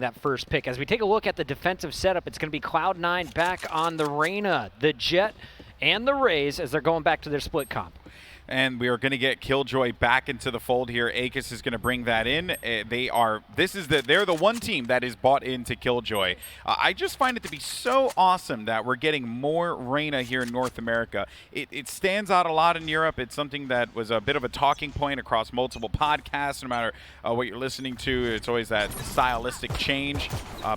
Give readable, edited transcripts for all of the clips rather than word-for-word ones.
that first pick. As we take a look at the defensive setup, it's going to be Cloud9 back on the Reyna, the Jet, and the Raze as they're going back to their split comp. And we are going to get Killjoy back into the fold here. Aegis is going to bring that in. They're the one team that is bought into Killjoy. I just find it to be so awesome that we're getting more Reyna here in North America. It stands out a lot in Europe. It's something that was a bit of a talking point across multiple podcasts. No matter what you're listening to, it's always that stylistic change.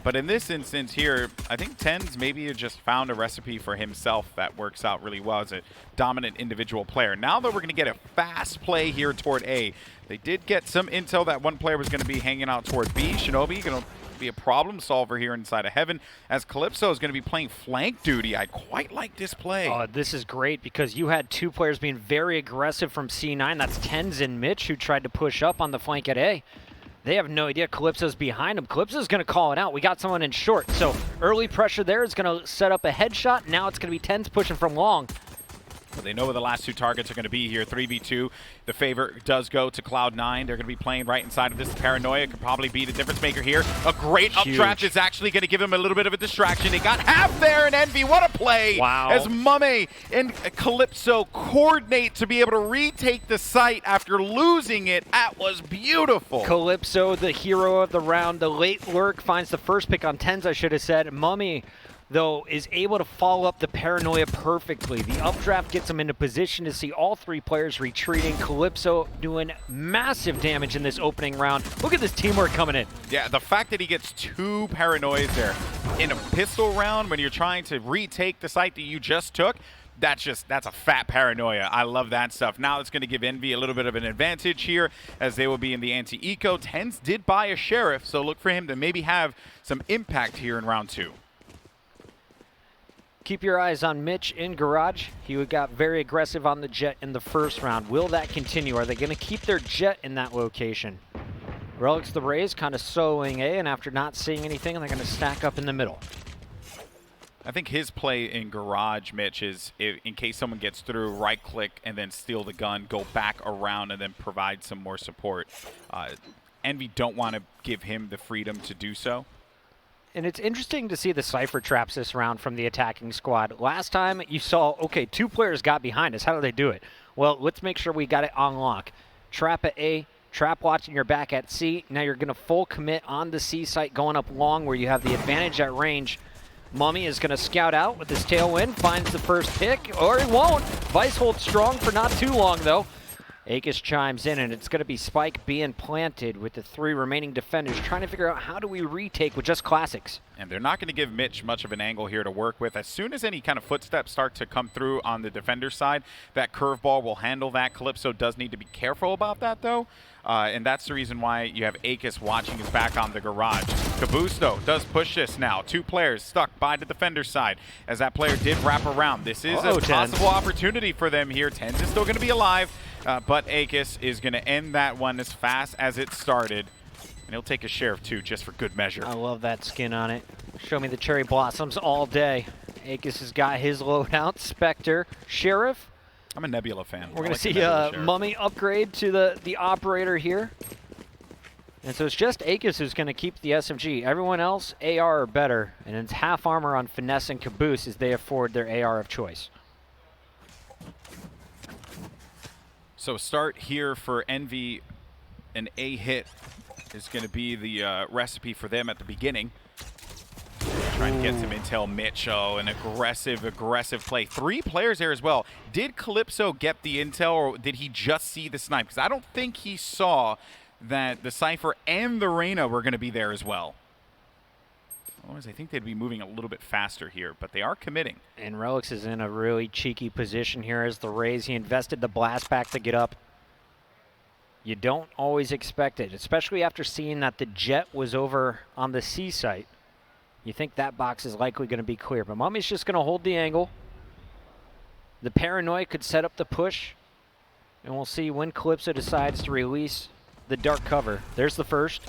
But in this instance here, I think Tens maybe just found a recipe for himself that works out really well as a dominant individual player. Now that we're going to get a fast play here toward A. They did get some intel that one player was going to be hanging out toward B. Shinobi going to be a problem solver here inside of Heaven, as Calypso is going to be playing flank duty. I quite like this play. Oh, this is great because you had two players being very aggressive from C9. That's Tens and Mitch, who tried to push up on the flank at A. They have no idea Calypso's behind him. Calypso's going to call it out. We got someone in short. So early pressure there is going to set up a headshot. Now it's going to be Tens pushing from long. Well, they know where the last two targets are going to be here. 3v2. The favor does go to Cloud9. They're going to be playing right inside of this. Paranoia could probably be the difference maker here. A great updraft is actually going to give him a little bit of a distraction. They got half there in ENV. What a play! Wow. As Mame and Calypso coordinate to be able to retake the site after losing it. That was beautiful. Calypso, the hero of the round. The late lurk finds the first pick on Tens, I should have said. Mummy, though, is able to follow up the Paranoia perfectly. The updraft gets him into position to see all three players retreating. Calypso doing massive damage in this opening round. Look at this teamwork coming in. Yeah, the fact that he gets two Paranoias there in a pistol round when you're trying to retake the site that you just took, that's a fat Paranoia. I love that stuff. Now it's going to give ENVY a little bit of an advantage here as they will be in the anti-eco. Tens did buy a Sheriff, so look for him to maybe have some impact here in round 2. Keep your eyes on Mitch in Garage. He got very aggressive on the Jet in the first round. Will that continue? Are they going to keep their Jet in that location? Relics the Rays kind of soloing A, and after not seeing anything, they're going to stack up in the middle. I think his play in Garage, Mitch, is in case someone gets through, right-click and then steal the gun, go back around and then provide some more support. ENVY don't want to give him the freedom to do so. And it's interesting to see the Cypher traps this round from the attacking squad. Last time you saw, okay, two players got behind us. How do they do it? Well, let's make sure we got it on lock. Trap at A, trap watching your back at C. Now you're going to full commit on the C site going up long where you have the advantage at range. Mummy is going to scout out with his tailwind, finds the first pick, or he won't. Vice holds strong for not too long, though. Aegis chimes in, and it's going to be Spike being planted with the three remaining defenders, trying to figure out how do we retake with just classics. And they're not going to give Mitch much of an angle here to work with. As soon as any kind of footsteps start to come through on the defender side, that curveball will handle that. Calypso does need to be careful about that, though. And that's the reason why you have Aegis watching his back on the Garage. Caboose, though, does push this now. Two players stuck by the defender side as that player did wrap around. This is a possible opportunity for them here. Tens is still going to be alive, but Aegis is going to end that one as fast as it started. And he'll take a Sheriff, too, just for good measure. I love that skin on it. Show me the cherry blossoms all day. Aegis has got his loadout. Spectre, Sheriff. I'm a Nebula fan. We're going to see Mummy upgrade to the operator here. And so it's just Aegis who's going to keep the SMG. Everyone else, AR or better. And it's half armor on Finesse and Caboose as they afford their AR of choice. So start here for ENVY. An A hit is going to be the recipe for them at the beginning. Try and get some intel. Mitch, an aggressive play. Three players there as well. Did Calypso get the intel, or did he just see the snipe? Because I don't think he saw that the Cypher and the Reyna were going to be there as well. Otherwise, I think they'd be moving a little bit faster here, but they are committing. And Relics is in a really cheeky position here as the Rays. He invested the blast pack to get up. You don't always expect it, especially after seeing that the Jet was over on the C site. You think that box is likely going to be clear, but Mummy's just going to hold the angle. The Paranoia could set up the push, and we'll see when Calypso decides to release the dark cover. There's the first.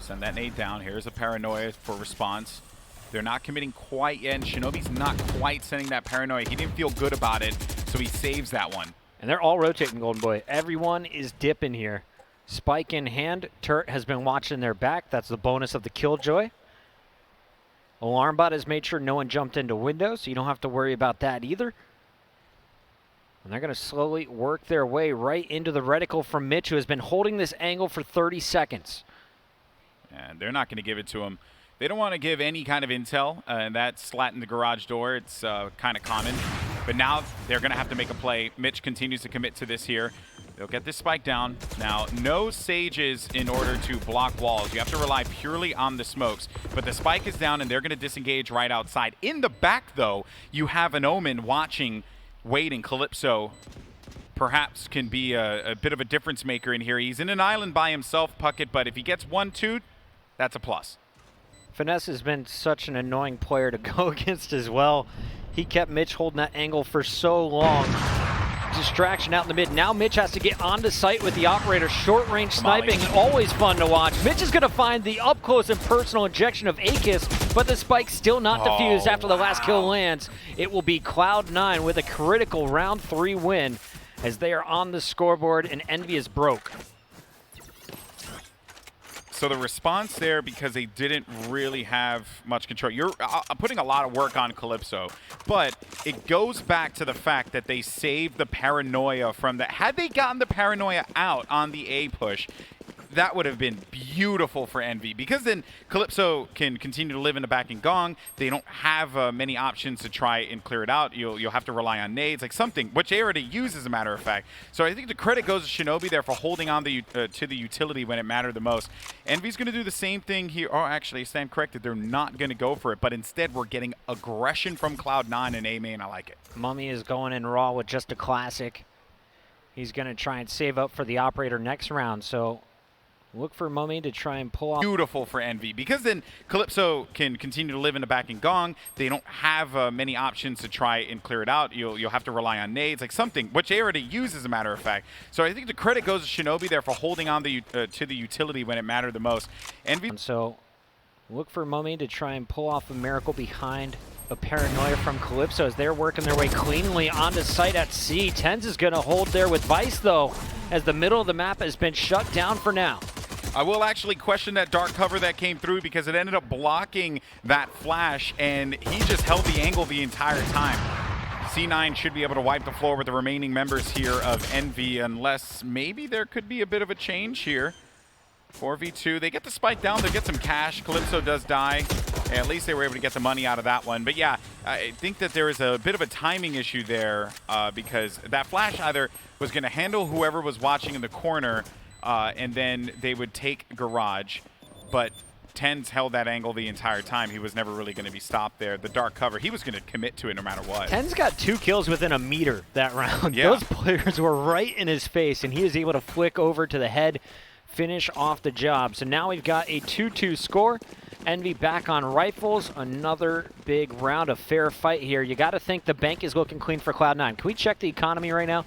Send that nade down. Here's a Paranoia for response. They're not committing quite yet, and Shinobi's not quite sending that Paranoia. He didn't feel good about it, so he saves that one. And they're all rotating, Golden Boy. Everyone is dipping here. Spike in hand. Turret has been watching their back. That's the bonus of the Killjoy. Alarm bot has made sure no one jumped into windows, so you don't have to worry about that either. And they're going to slowly work their way right into the reticle from Mitch, who has been holding this angle for 30 seconds. And they're not going to give it to him. They don't want to give any kind of intel, and that's slat in the garage door. It's kind of common. But now they're going to have to make a play. Mitch continues to commit to this here. They'll get this spike down. Now, no sages in order to block walls. You have to rely purely on the smokes. But the spike is down, and they're going to disengage right outside. In the back, though, you have an Omen watching, waiting. Calypso perhaps can be a bit of a difference maker in here. He's in an island by himself, Puckett, but if he gets 1-2, that's a plus. Finesse has been such an annoying player to go against as well. He kept Mitch holding that angle for so long. Distraction out in the mid. Now Mitch has to get onto site with the operator. Short range sniping, always fun to watch. Mitch is going to find the up close and personal injection of Aegis, but the spike still not defused after the last kill lands. It will be Cloud9 with a critical round 3 win as they are on the scoreboard and ENV is broke. So the response there, because they didn't really have much control. You're putting a lot of work on Calypso, but it goes back to the fact that they saved the paranoia from that. Had they gotten the paranoia out on the A push, that would have been beautiful for ENV, because then Calypso can continue to live in the back and gong. They don't have many options to try and clear it out. You'll have to rely on nades, like something, which they already use as a matter of fact. So I think the credit goes to Shinobi there for holding on to the utility when it mattered the most. ENV's going to do the same thing here. Oh, actually, I stand corrected. They're not going to go for it, but instead we're getting aggression from Cloud9 and A main. I like it. Mummy is going in raw with just a classic. He's going to try and save up for the operator next round, so look for Mummy to try and pull off. Beautiful for ENV, because then Calypso can continue to live in the back and gong. They don't have many options to try and clear it out. You'll have to rely on nades, like something, which they already use as a matter of fact. So I think the credit goes to Shinobi there for holding on to the utility when it mattered the most. ENV. So look for Mummy to try and pull off a miracle behind a paranoia from Calypso as they're working their way cleanly onto site at C. Tens is going to hold there with Vice, though, as the middle of the map has been shut down for now. I will actually question that dark cover that came through, because it ended up blocking that flash, and he just held the angle the entire time. C9 should be able to wipe the floor with the remaining members here of ENV, unless maybe there could be a bit of a change here. 4v2, they get the spike down, they get some cash. Calypso does die. At least they were able to get the money out of that one. But yeah, I think that there is a bit of a timing issue there, because that flash either was going to handle whoever was watching in the corner, and then they would take garage, but Tens held that angle the entire time. He was never really going to be stopped there. The dark cover, he was going to commit to it no matter what. Tens got 2 kills within a meter that round. Yeah. Those players were right in his face, and he was able to flick over to the head, finish off the job. So now we've got a 2-2 score. ENV back on rifles. Another big round of fair fight here. You got to think the bank is looking clean for Cloud9. Can we check the economy right now?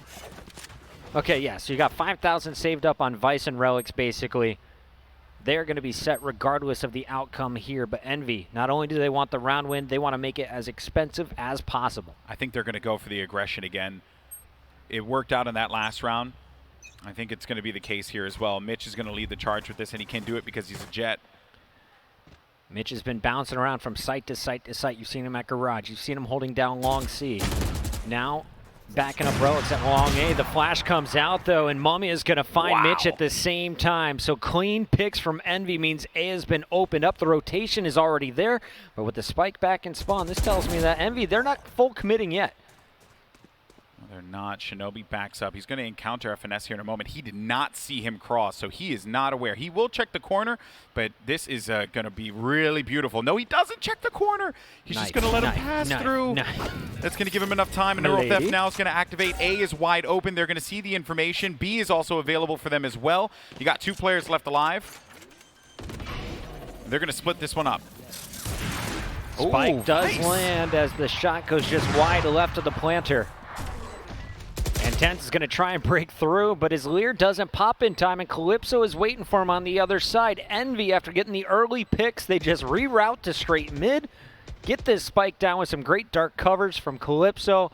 Okay, yeah, so you got 5,000 saved up on Vice and Relics, basically. They're going to be set regardless of the outcome here, but ENV, not only do they want the round win, they want to make it as expensive as possible. I think they're going to go for the aggression again. It worked out in that last round. I think it's going to be the case here as well. Mitch is going to lead the charge with this, and he can't do it because he's a jet. Mitch has been bouncing around from site to site to site. You've seen him at garage. You've seen him holding down long C. Now backing up Relics at long A. The flash comes out, though, and Mummy is going to find Mitch at the same time. So clean picks from ENV means A has been opened up. The rotation is already there, but with the spike back in spawn, this tells me that ENV, they're not full committing yet. They're not. Shinobi backs up. He's going to encounter a finesse here in a moment. He did not see him cross, so he is not aware. He will check the corner, but this is going to be really beautiful. No, he doesn't check the corner. He's just going to let him pass through. That's going to give him enough time, and Neural Theft now is going to activate. A is wide open. They're going to see the information. B is also available for them as well. You got 2 players left alive. They're going to split this one up. Spike does land as the shot goes just wide left of the planter. And Tense is going to try and break through, but his Lear doesn't pop in time, and Calypso is waiting for him on the other side. ENV, after getting the early picks, they just reroute to straight mid, get this spike down with some great dark covers from Calypso.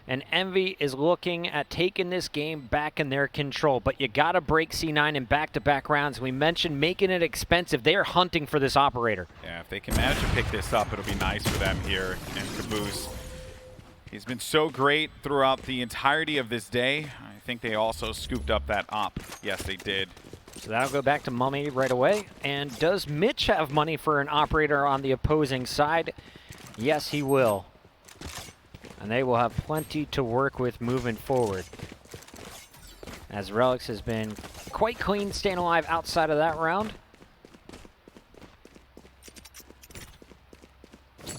And ENVY is looking at taking this game back in their control. But you got to break C9 in back-to-back rounds. We mentioned making it expensive. They are hunting for this operator. Yeah, if they can manage to pick this up, it'll be nice for them here. And Caboose, he's been so great throughout the entirety of this day. I think they also scooped up that op. Yes, they did. So that'll go back to Mummy right away. And does Mitch have money for an operator on the opposing side? Yes, he will. And they will have plenty to work with moving forward. As Relics has been quite clean staying alive outside of that round.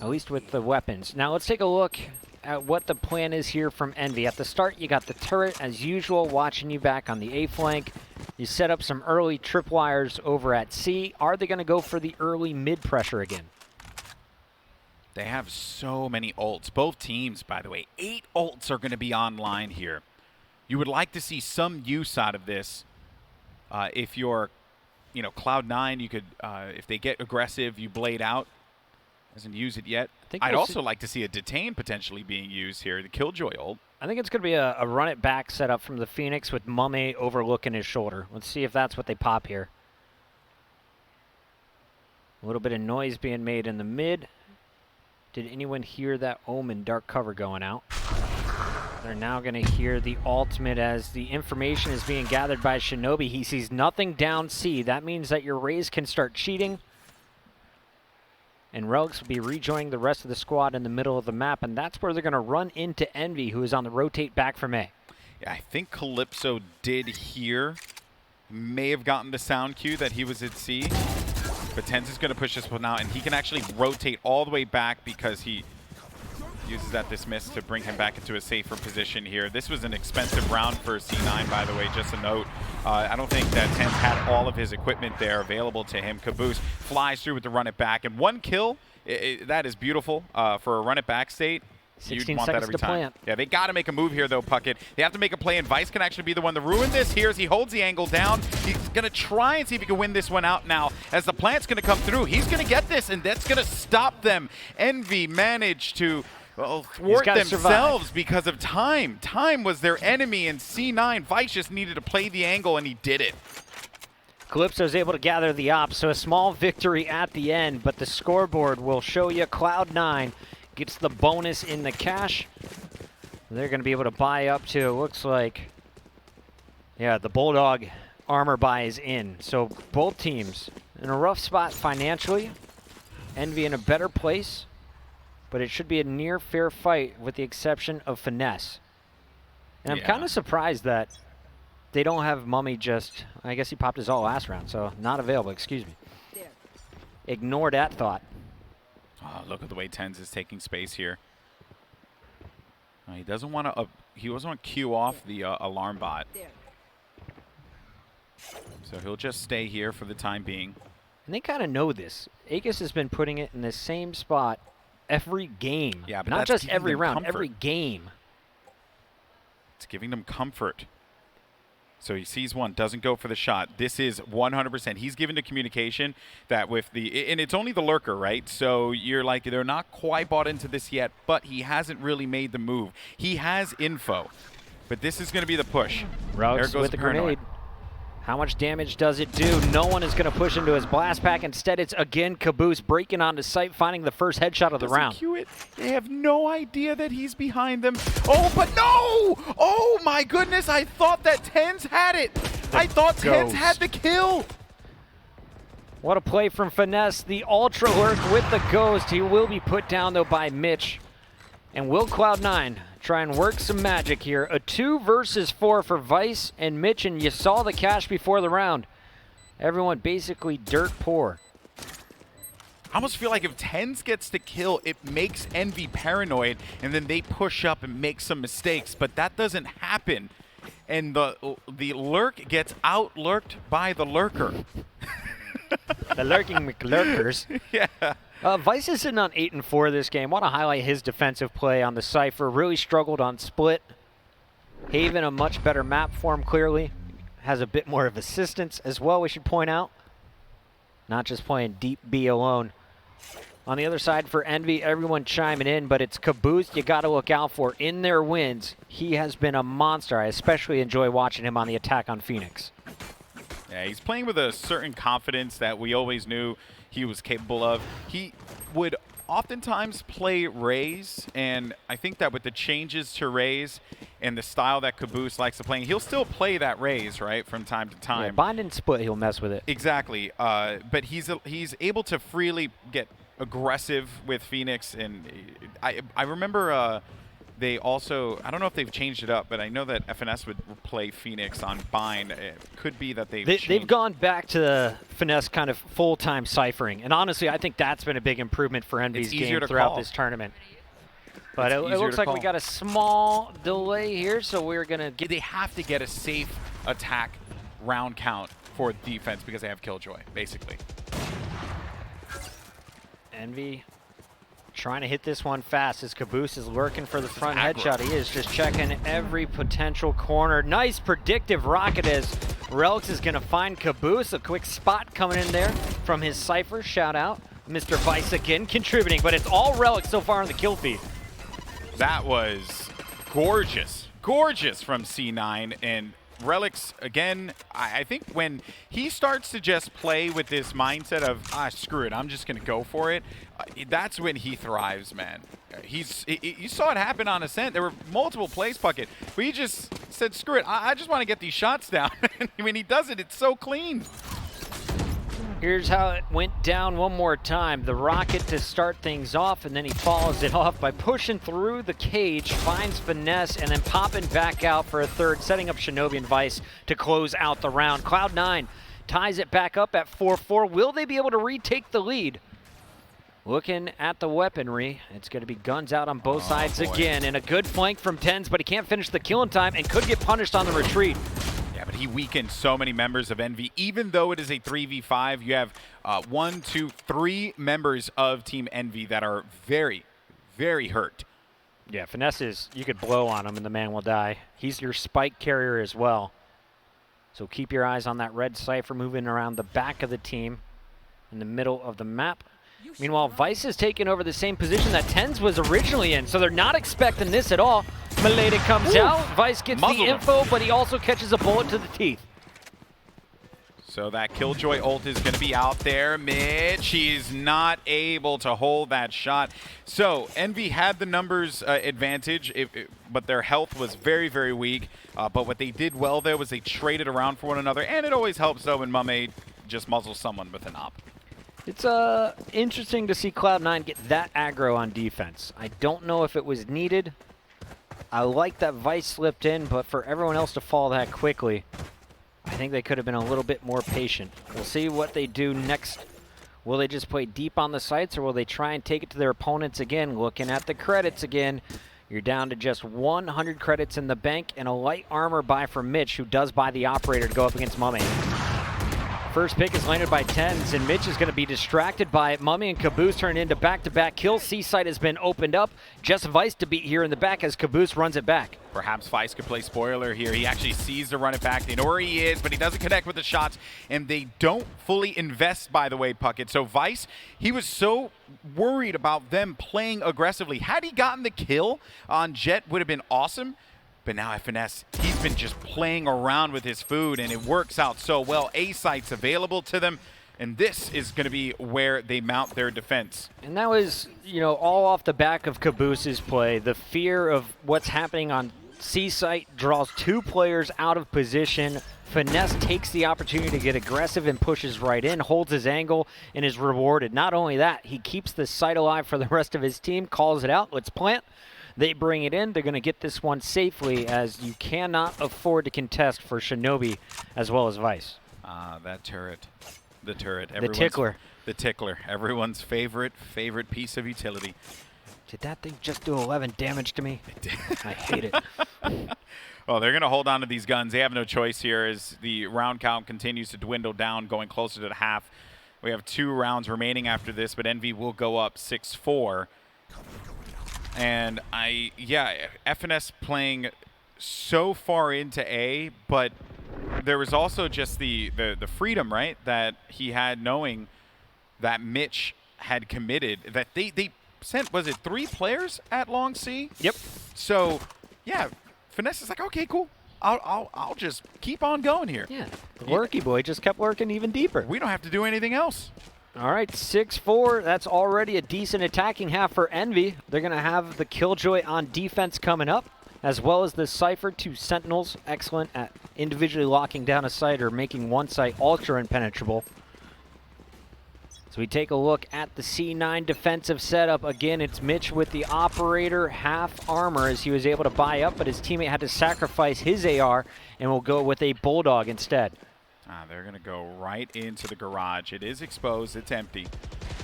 At least with the weapons. Now let's take a look at what the plan is here from ENVY. At the start, you got the turret, as usual, watching you back on the A flank. You set up some early tripwires over at C. Are they going to go for the early mid pressure again? They have so many ults. Both teams, by the way. 8 ults are going to be online here. You would like to see some use out of this. If you're, Cloud9, you could, if they get aggressive, you blade out. Hasn't used it yet. I'd also like to see a detain potentially being used here. The Killjoy ult. I think it's going to be a run it back setup from the Phoenix with Mummy overlooking his shoulder. Let's see if that's what they pop here. A little bit of noise being made in the mid. Did anyone hear that Omen dark cover going out? They're now going to hear the ultimate as the information is being gathered by Shinobi. He sees nothing down C. That means that your Rays can start cheating. And Relics will be rejoining the rest of the squad in the middle of the map, and that's where they're going to run into ENVY, who is on the rotate back from A. Yeah, I think Calypso did hear, may have gotten the sound cue that he was at C, but Tens is going to push this one out, and he can actually rotate all the way back because he uses that dismiss to bring him back into a safer position here. This was an expensive round for C9, by the way, just a note. I don't think that Tens had all of his equipment there available to him. Caboose flies through with the run it back, and 1 kill, that is beautiful for a run it back state. 16 want seconds that every to time. plant. Yeah, they got to make a move here, though, Puckett. They have to make a play, and Vice can actually be the one to ruin this here as he holds the angle down. He's going to try and see if he can win this one out now. As the plant's going to come through, he's going to get this, and that's going to stop them. ENVY managed to thwart themselves because of time. Time was their enemy, and C9, Vice just needed to play the angle, and he did it. Calypso's able to gather the ops, so a small victory at the end, but the scoreboard will show you Cloud9 gets the bonus in the cash. They're going to be able to buy up to, looks like, yeah, the Bulldog armor buy is in. So both teams in a rough spot financially. ENVY in a better place, but it should be a near fair fight with the exception of Finesse. And I'm kind of surprised that they don't have Mummy just, I guess he popped his ult last round, so not available, excuse me. Ignore that thought. Oh, look at the way Tens is taking space here. He doesn't want to queue off the alarm bot. So he'll just stay here for the time being. And they kind of know this. Aegis has been putting it in the same spot every game. Yeah, but not just every round, comfort. every game. It's giving them comfort. So he sees one, doesn't go for the shot. This is 100%. He's given the communication that with the, and it's only the lurker, right? So you're like, they're not quite bought into this yet, but he hasn't really made the move. He has info, but this is going to be the push. Relics there goes with the Paranoid. grenade. How much damage does it do? No one is going to push into his blast pack. Instead, it's again Caboose breaking onto site, finding the first headshot of the round. Cue it. They have no idea that he's behind them. Oh, but no! Oh my goodness! I thought that Tens had it. I thought Tens had the kill. What a play from Finesse. The Ultra Lurk with the Ghost. He will be put down though by Mitch. And will Cloud9 try and work some magic here? A 2 versus 4 for Vice and Mitch, and you saw the cash before the round. Everyone basically dirt poor. I almost feel like if Tens gets the kill, it makes ENVY paranoid, and then they push up and make some mistakes, but that doesn't happen. And the lurk gets out-lurked by the lurker. The lurking McLurkers. Yeah. Vice is sitting on 8-4 this game. Want to highlight his defensive play on the Cypher. Really struggled on split. Haven, a much better map for him, clearly. Has a bit more of assistance as well, we should point out. Not just playing deep B alone. On the other side for Envy, everyone chiming in, but it's Caboose you got to look out for in their wins. He has been a monster. I especially enjoy watching him on the attack on Phoenix. Yeah, he's playing with a certain confidence that we always knew he was capable of. He would oftentimes play Raze, and I think that with the changes to Raze and the style that Caboose likes to play, he'll still play that Raze, right, from time to time. Yeah, bind and split, he'll mess with it. Exactly, but he's able to freely get aggressive with Phoenix, and I remember they also, I don't know if they've changed it up, but I know that FNS would play Phoenix on bind. It could be that they've gone back to the finesse kind of full-time ciphering, and honestly, I think that's been a big improvement for Envy's game throughout this tournament. But it looks like we got a small delay here, so we're gonna get. They have to get a safe attack round count for defense because they have Killjoy, basically. Envy trying to hit this one fast as Caboose is lurking for the front headshot. He is just checking every potential corner. Nice predictive rocket as Relics is going to find Caboose. A quick spot coming in there from his Cypher. Shout out. Mr. Vice again contributing, but it's all Relics so far in the kill feed. That was gorgeous. Gorgeous from C9, and Relics, again, I think when he starts to just play with this mindset of, screw it, I'm just going to go for it, that's when he thrives, man. You saw it happen on Ascent. There were multiple plays, Puckett, but he just said, screw it, I just want to get these shots down. When he does it, it's so clean. Here's how it went down one more time. The rocket to start things off, and then he follows it off by pushing through the cage, finds Finesse, and then popping back out for a third, setting up Shinobi and Vice to close out the round. Cloud9 ties it back up at 4-4. Will they be able to retake the lead? Looking at the weaponry, it's going to be guns out on both sides again, and a good flank from Tens, but he can't finish the kill in time and could get punished on the retreat. Yeah, but he weakened so many members of ENVY. Even though it is a 3v5, you have 1, 2, 3 members of Team ENVY that are very, very hurt. Yeah, Finesse is, you could blow on him and the man will die. He's your spike carrier as well. So keep your eyes on that red Cypher moving around the back of the team in the middle of the map. Meanwhile, Vice is taking over the same position that Tens was originally in, so they're not expecting this at all. Maleda comes out, Vice gets the info, but he also catches a bullet to the teeth. So that Killjoy ult is going to be out there. Mitch, he's not able to hold that shot. So ENVY had the numbers advantage, but their health was very, very weak. But what they did well there was they traded around for one another, and it always helps though when Mame just muzzles someone with an op. It's interesting to see Cloud9 get that aggro on defense. I don't know if it was needed. I like that Vice slipped in, but for everyone else to fall that quickly, I think they could have been a little bit more patient. We'll see what they do next. Will they just play deep on the sites, or will they try and take it to their opponents again? Looking at the credits again, you're down to just 100 credits in the bank and a light armor buy from Mitch, who does buy the operator to go up against Mame. First pick is landed by Tens, and Mitch is going to be distracted by it. Mame and Caboose turn into back-to-back kills. C-site has been opened up. Just Vice to beat here in the back as Caboose runs it back. Perhaps Vice could play spoiler here. He actually sees to run it back. They know where he is, but he doesn't connect with the shots, and they don't fully invest, by the way, Puckett. So Vice, he was so worried about them playing aggressively. Had he gotten the kill on Jet, would have been awesome. But now FNS, he's been just playing around with his food, and it works out so well. A site's available to them, and this is going to be where they mount their defense. And that was, you know, all off the back of Caboose's play. The fear of what's happening on C-site draws 2 players out of position. Finesse takes the opportunity to get aggressive and pushes right in, holds his angle, and is rewarded. Not only that, he keeps the site alive for the rest of his team, calls it out, let's plant. They bring it in. They're going to get this one safely, as you cannot afford to contest for Shinobi as well as Vice. That turret. The turret. The tickler. The tickler. Everyone's favorite piece of utility. Did that thing just do 11 damage to me? It did. I hate it. Well, they're going to hold on to these guns. They have no choice here as the round count continues to dwindle down, going closer to the half. We have 2 rounds remaining after this, but ENVY will go up 6-4. And FNS playing so far into A, but there was also just the freedom, right, that he had knowing that Mitch had committed that they sent, was it 3 players at Long C? Yep. So, yeah, Finesse is like, okay, cool. I'll just keep on going here. Yeah. The Lurky boy just kept working even deeper. We don't have to do anything else. All right, 6-4. That's already a decent attacking half for ENVY. They're going to have the Killjoy on defense coming up, as well as the Cypher. 2 Sentinels, excellent at individually locking down a site or making one site ultra impenetrable. So we take a look at the C9 defensive setup. Again, it's Mitch with the operator half armor as he was able to buy up, but his teammate had to sacrifice his AR and will go with a Bulldog instead. They're going to go right into the garage. It is exposed. It's empty.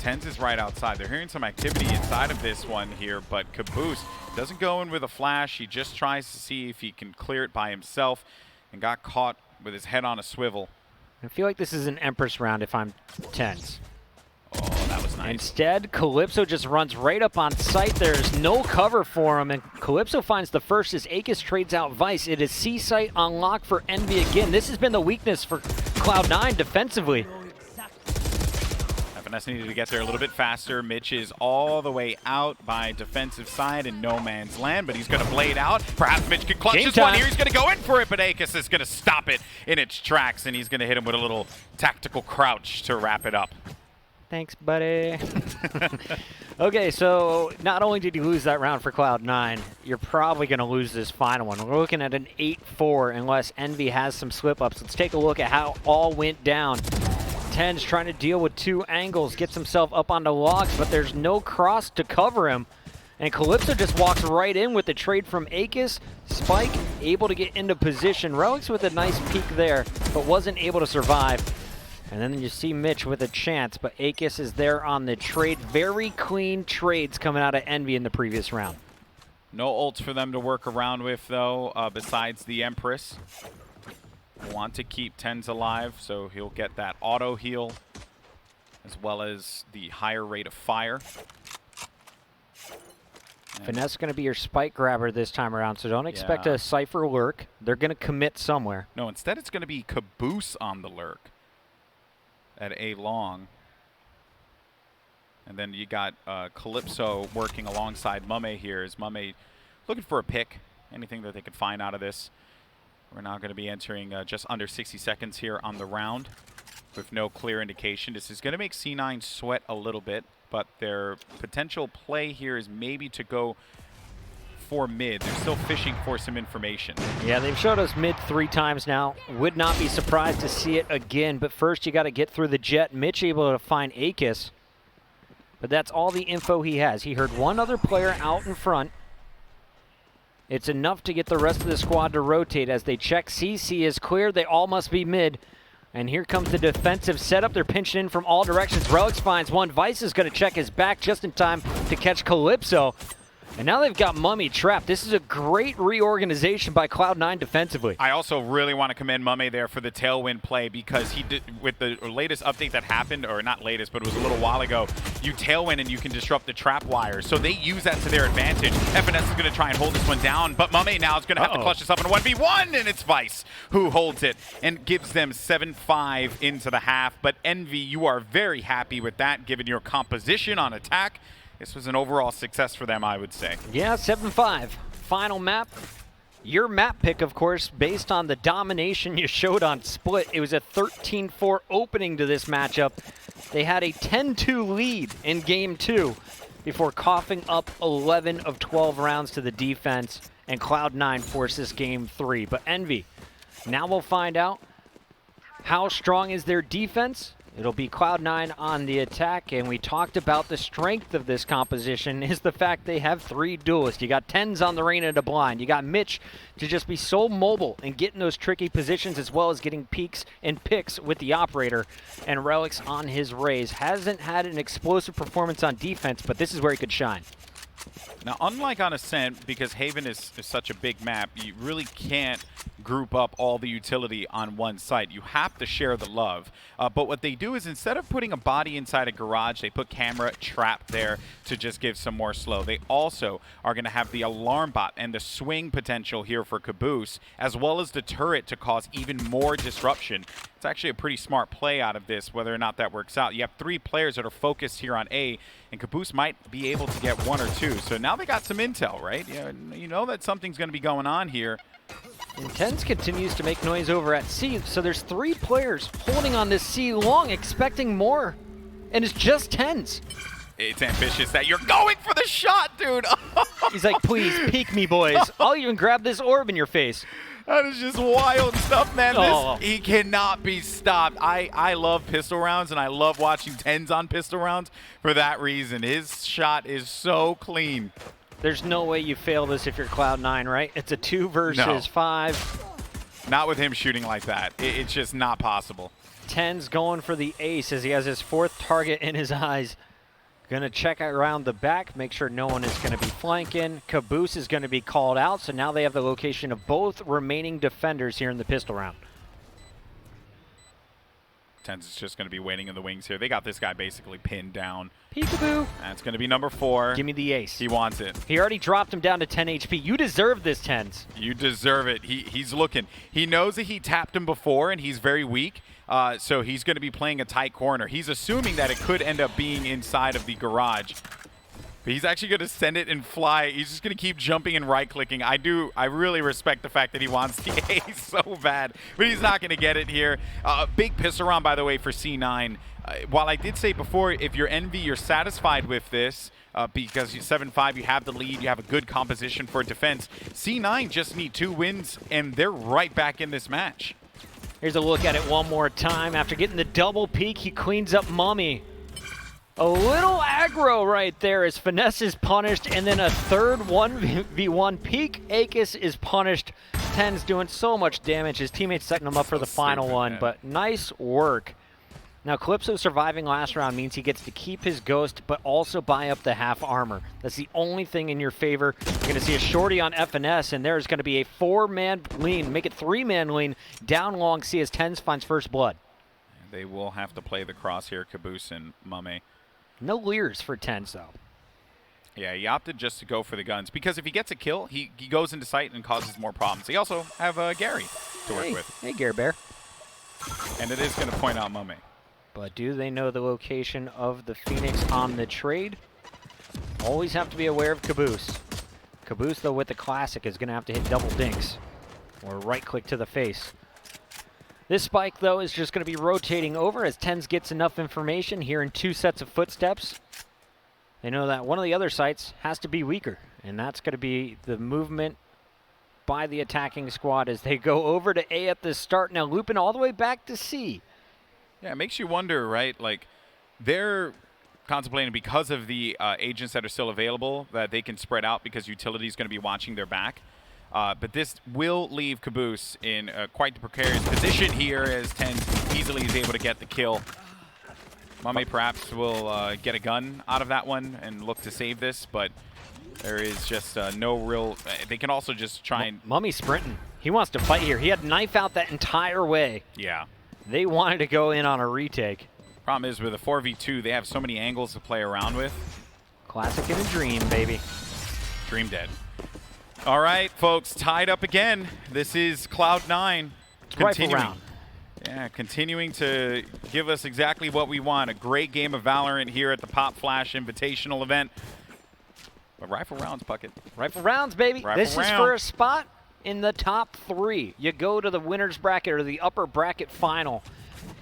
Tens is right outside. They're hearing some activity inside of this one here, but Caboose doesn't go in with a flash. He just tries to see if he can clear it by himself and got caught with his head on a swivel. I feel like this is an Empress round if I'm Tens. Oh, that was nice. Instead, Calypso just runs right up on site. There's no cover for him, and Calypso finds the first as Aegis trades out Vice. It is C site on lock for ENVY again. This has been the weakness for Cloud9 defensively. FNS needed to get there a little bit faster. Mitch is all the way out by defensive side in no man's land, but he's going to blade out. Perhaps Mitch can clutch this one here. He's going to go in for it, but Aegis is going to stop it in its tracks, and he's going to hit him with a little tactical crouch to wrap it up. Thanks, buddy. Okay, so not only did you lose that round for Cloud9, you're probably going to lose this final one. We're looking at an 8-4 unless ENVY has some slip-ups. Let's take a look at how all went down. Tens trying to deal with 2 angles, gets himself up onto logs, but there's no cross to cover him. And Calypso just walks right in with the trade from Aegis. Spike able to get into position. Relics with a nice peek there, but wasn't able to survive. And then you see Mitch with a chance, but Aegis is there on the trade. Very clean trades coming out of ENVY in the previous round. No ults for them to work around with, though, besides the Empress. Want to keep Tens alive, so he'll get that auto heal, as well as the higher rate of fire. Finesse going to be your spike grabber this time around, so don't expect a Cypher lurk. They're going to commit somewhere. No, instead it's going to be Caboose on the lurk at A long. And then you got Calypso working alongside Mame here. Is Mame looking for a pick? Anything that they could find out of this. We're now going to be entering just under 60 seconds here on the round with no clear indication. This is going to make C9 sweat a little bit, but their potential play here is maybe to go for mid. They're still fishing for some information. Yeah, they've showed us mid 3 times now. Would not be surprised to see it again, but first you got to get through the jet. Mitch able to find Aegis, but that's all the info he has. He heard one other player out in front. It's enough to get the rest of the squad to rotate as they check. CC is clear. They all must be mid. And here comes the defensive setup. They're pinching in from all directions. Relics finds one. Vice is going to check his back just in time to catch Calypso. And now they've got Mummy trapped. This is a great reorganization by Cloud9 defensively. I also really want to commend Mummy there for the tailwind play, because he did, with the latest update that happened, or not latest, but it was a little while ago, you tailwind and you can disrupt the trap wires. So they use that to their advantage. FNS is going to try and hold this one down, but Mummy now is going to have to clutch this up in a 1v1, and it's Vice who holds it and gives them 7-5 into the half. But ENVY, you are very happy with that, given your composition on attack. This was an overall success for them, I would say. Yeah, 7-5. Final map. Your map pick, of course, based on the domination you showed on Split. It was a 13-4 opening to this matchup. They had a 10-2 lead in Game 2 before coughing up 11 of 12 rounds to the defense, and Cloud9 forces Game 3. But ENVY, now we'll find out how strong is their defense. It'll be Cloud9 on the attack, and we talked about the strength of this composition is the fact they have 3 duelists. You got Tens on the Reign of the Blind. You got Mitch to just be so mobile and get in those tricky positions, as well as getting peeks and picks with the operator. And Relics on his Raze hasn't had an explosive performance on defense, but this is where he could shine. Now, unlike on Ascent, because Haven is such a big map, you really can't group up all the utility on one site. You have to share the love. But what they do is instead of putting a body inside a garage, they put camera trap there to just give some more slow. They also are going to have the alarm bot and the swing potential here for Caboose, as well as the turret to cause even more disruption. It's actually a pretty smart play out of this, whether or not that works out. You have 3 players that are focused here on A, and Caboose might be able to get 1 or 2. So now they got some intel, right? Yeah, you know that something's going to be going on here. And TenZ continues to make noise over at C, so there's 3 players holding on this C long, expecting more. And it's just TenZ. It's ambitious that you're going for the shot, dude. He's like, please, peek me, boys. I'll even grab this orb in your face. That is just wild stuff, man. He cannot be stopped. I love pistol rounds, and I love watching TenZ on pistol rounds for that reason. His shot is so clean. There's no way you fail this if you're Cloud9, right? It's a 2 versus 5. Not with him shooting like that. It's just not possible. TenZ going for the ace as he has his 4th target in his eyes. Gonna check around the back, make sure no one is gonna be flanking. Caboose is gonna be called out, so now they have the location of both remaining defenders here in the pistol round. TenZ is just going to be waiting in the wings here. They got this guy basically pinned down. Peekaboo. That's going to be number 4. Give me the ace. He wants it. He already dropped him down to 10 HP. You deserve this, TenZ. You deserve it. He's looking. He knows that he tapped him before, and he's very weak. So he's going to be playing a tight corner. He's assuming that it could end up being inside of the garage. But he's actually going to send it and fly. He's just going to keep jumping and right-clicking. I really respect the fact that he wants the ace so bad. But he's not going to get it here. Big pistol round, by the way, for C9. While I did say before, if you're ENVY, you're satisfied with this because you're 7-5, you have the lead, you have a good composition for defense. C9 just need 2 wins, and they're right back in this match. Here's a look at it one more time. After getting the double peek, he cleans up Mummy. A little aggro right there as Finesse is punished, and then a third 1v1 peek. Akis is punished. TenZ doing so much damage. His teammates setting him up for the final one, but nice work. Now, Calypso surviving last round means he gets to keep his ghost, but also buy up the half armor. That's the only thing in your favor. You're going to see a shorty on FNS, and there's going to be a 4-man lean, make it 3-man lean, down long C as TenZ finds first blood. They will have to play the cross here, Caboose and Mummy. No leers for TenZ, though. Yeah, he opted just to go for the guns, because if he gets a kill, he goes into sight and causes more problems. They also have Gary to work with. Hey, Gary Bear. And it is going to point out Mummy. But do they know the location of the Phoenix on the trade? Always have to be aware of Caboose. Caboose, though, with the classic, is going to have to hit double dinks or right-click to the face. This spike, though, is just going to be rotating over as TenZ gets enough information here in 2 sets of footsteps. They know that one of the other sites has to be weaker, and that's going to be the movement by the attacking squad as they go over to A at the start, now looping all the way back to C. Yeah, it makes you wonder, right? Like, they're contemplating because of the agents that are still available that they can spread out because utility is going to be watching their back. But this will leave Caboose in quite the precarious position here as TenZ easily is able to get the kill. Mummy perhaps will get a gun out of that one and look to save this, but there is just no real... they can also just try and... Mummy's sprinting. He wants to fight here. He had knife out that entire way. Yeah. They wanted to go in on a retake. Problem is with a 4v2, they have so many angles to play around with. Classic in a dream, baby. Dream dead. All right, folks, tied up again. This is Cloud9. Rifle round. Yeah, continuing to give us exactly what we want. A great game of Valorant here at the Popflash Invitational event. But rifle rounds, Puckett. Rifle rounds, baby. This is for a spot in the top 3. You go to the winner's bracket or the upper bracket final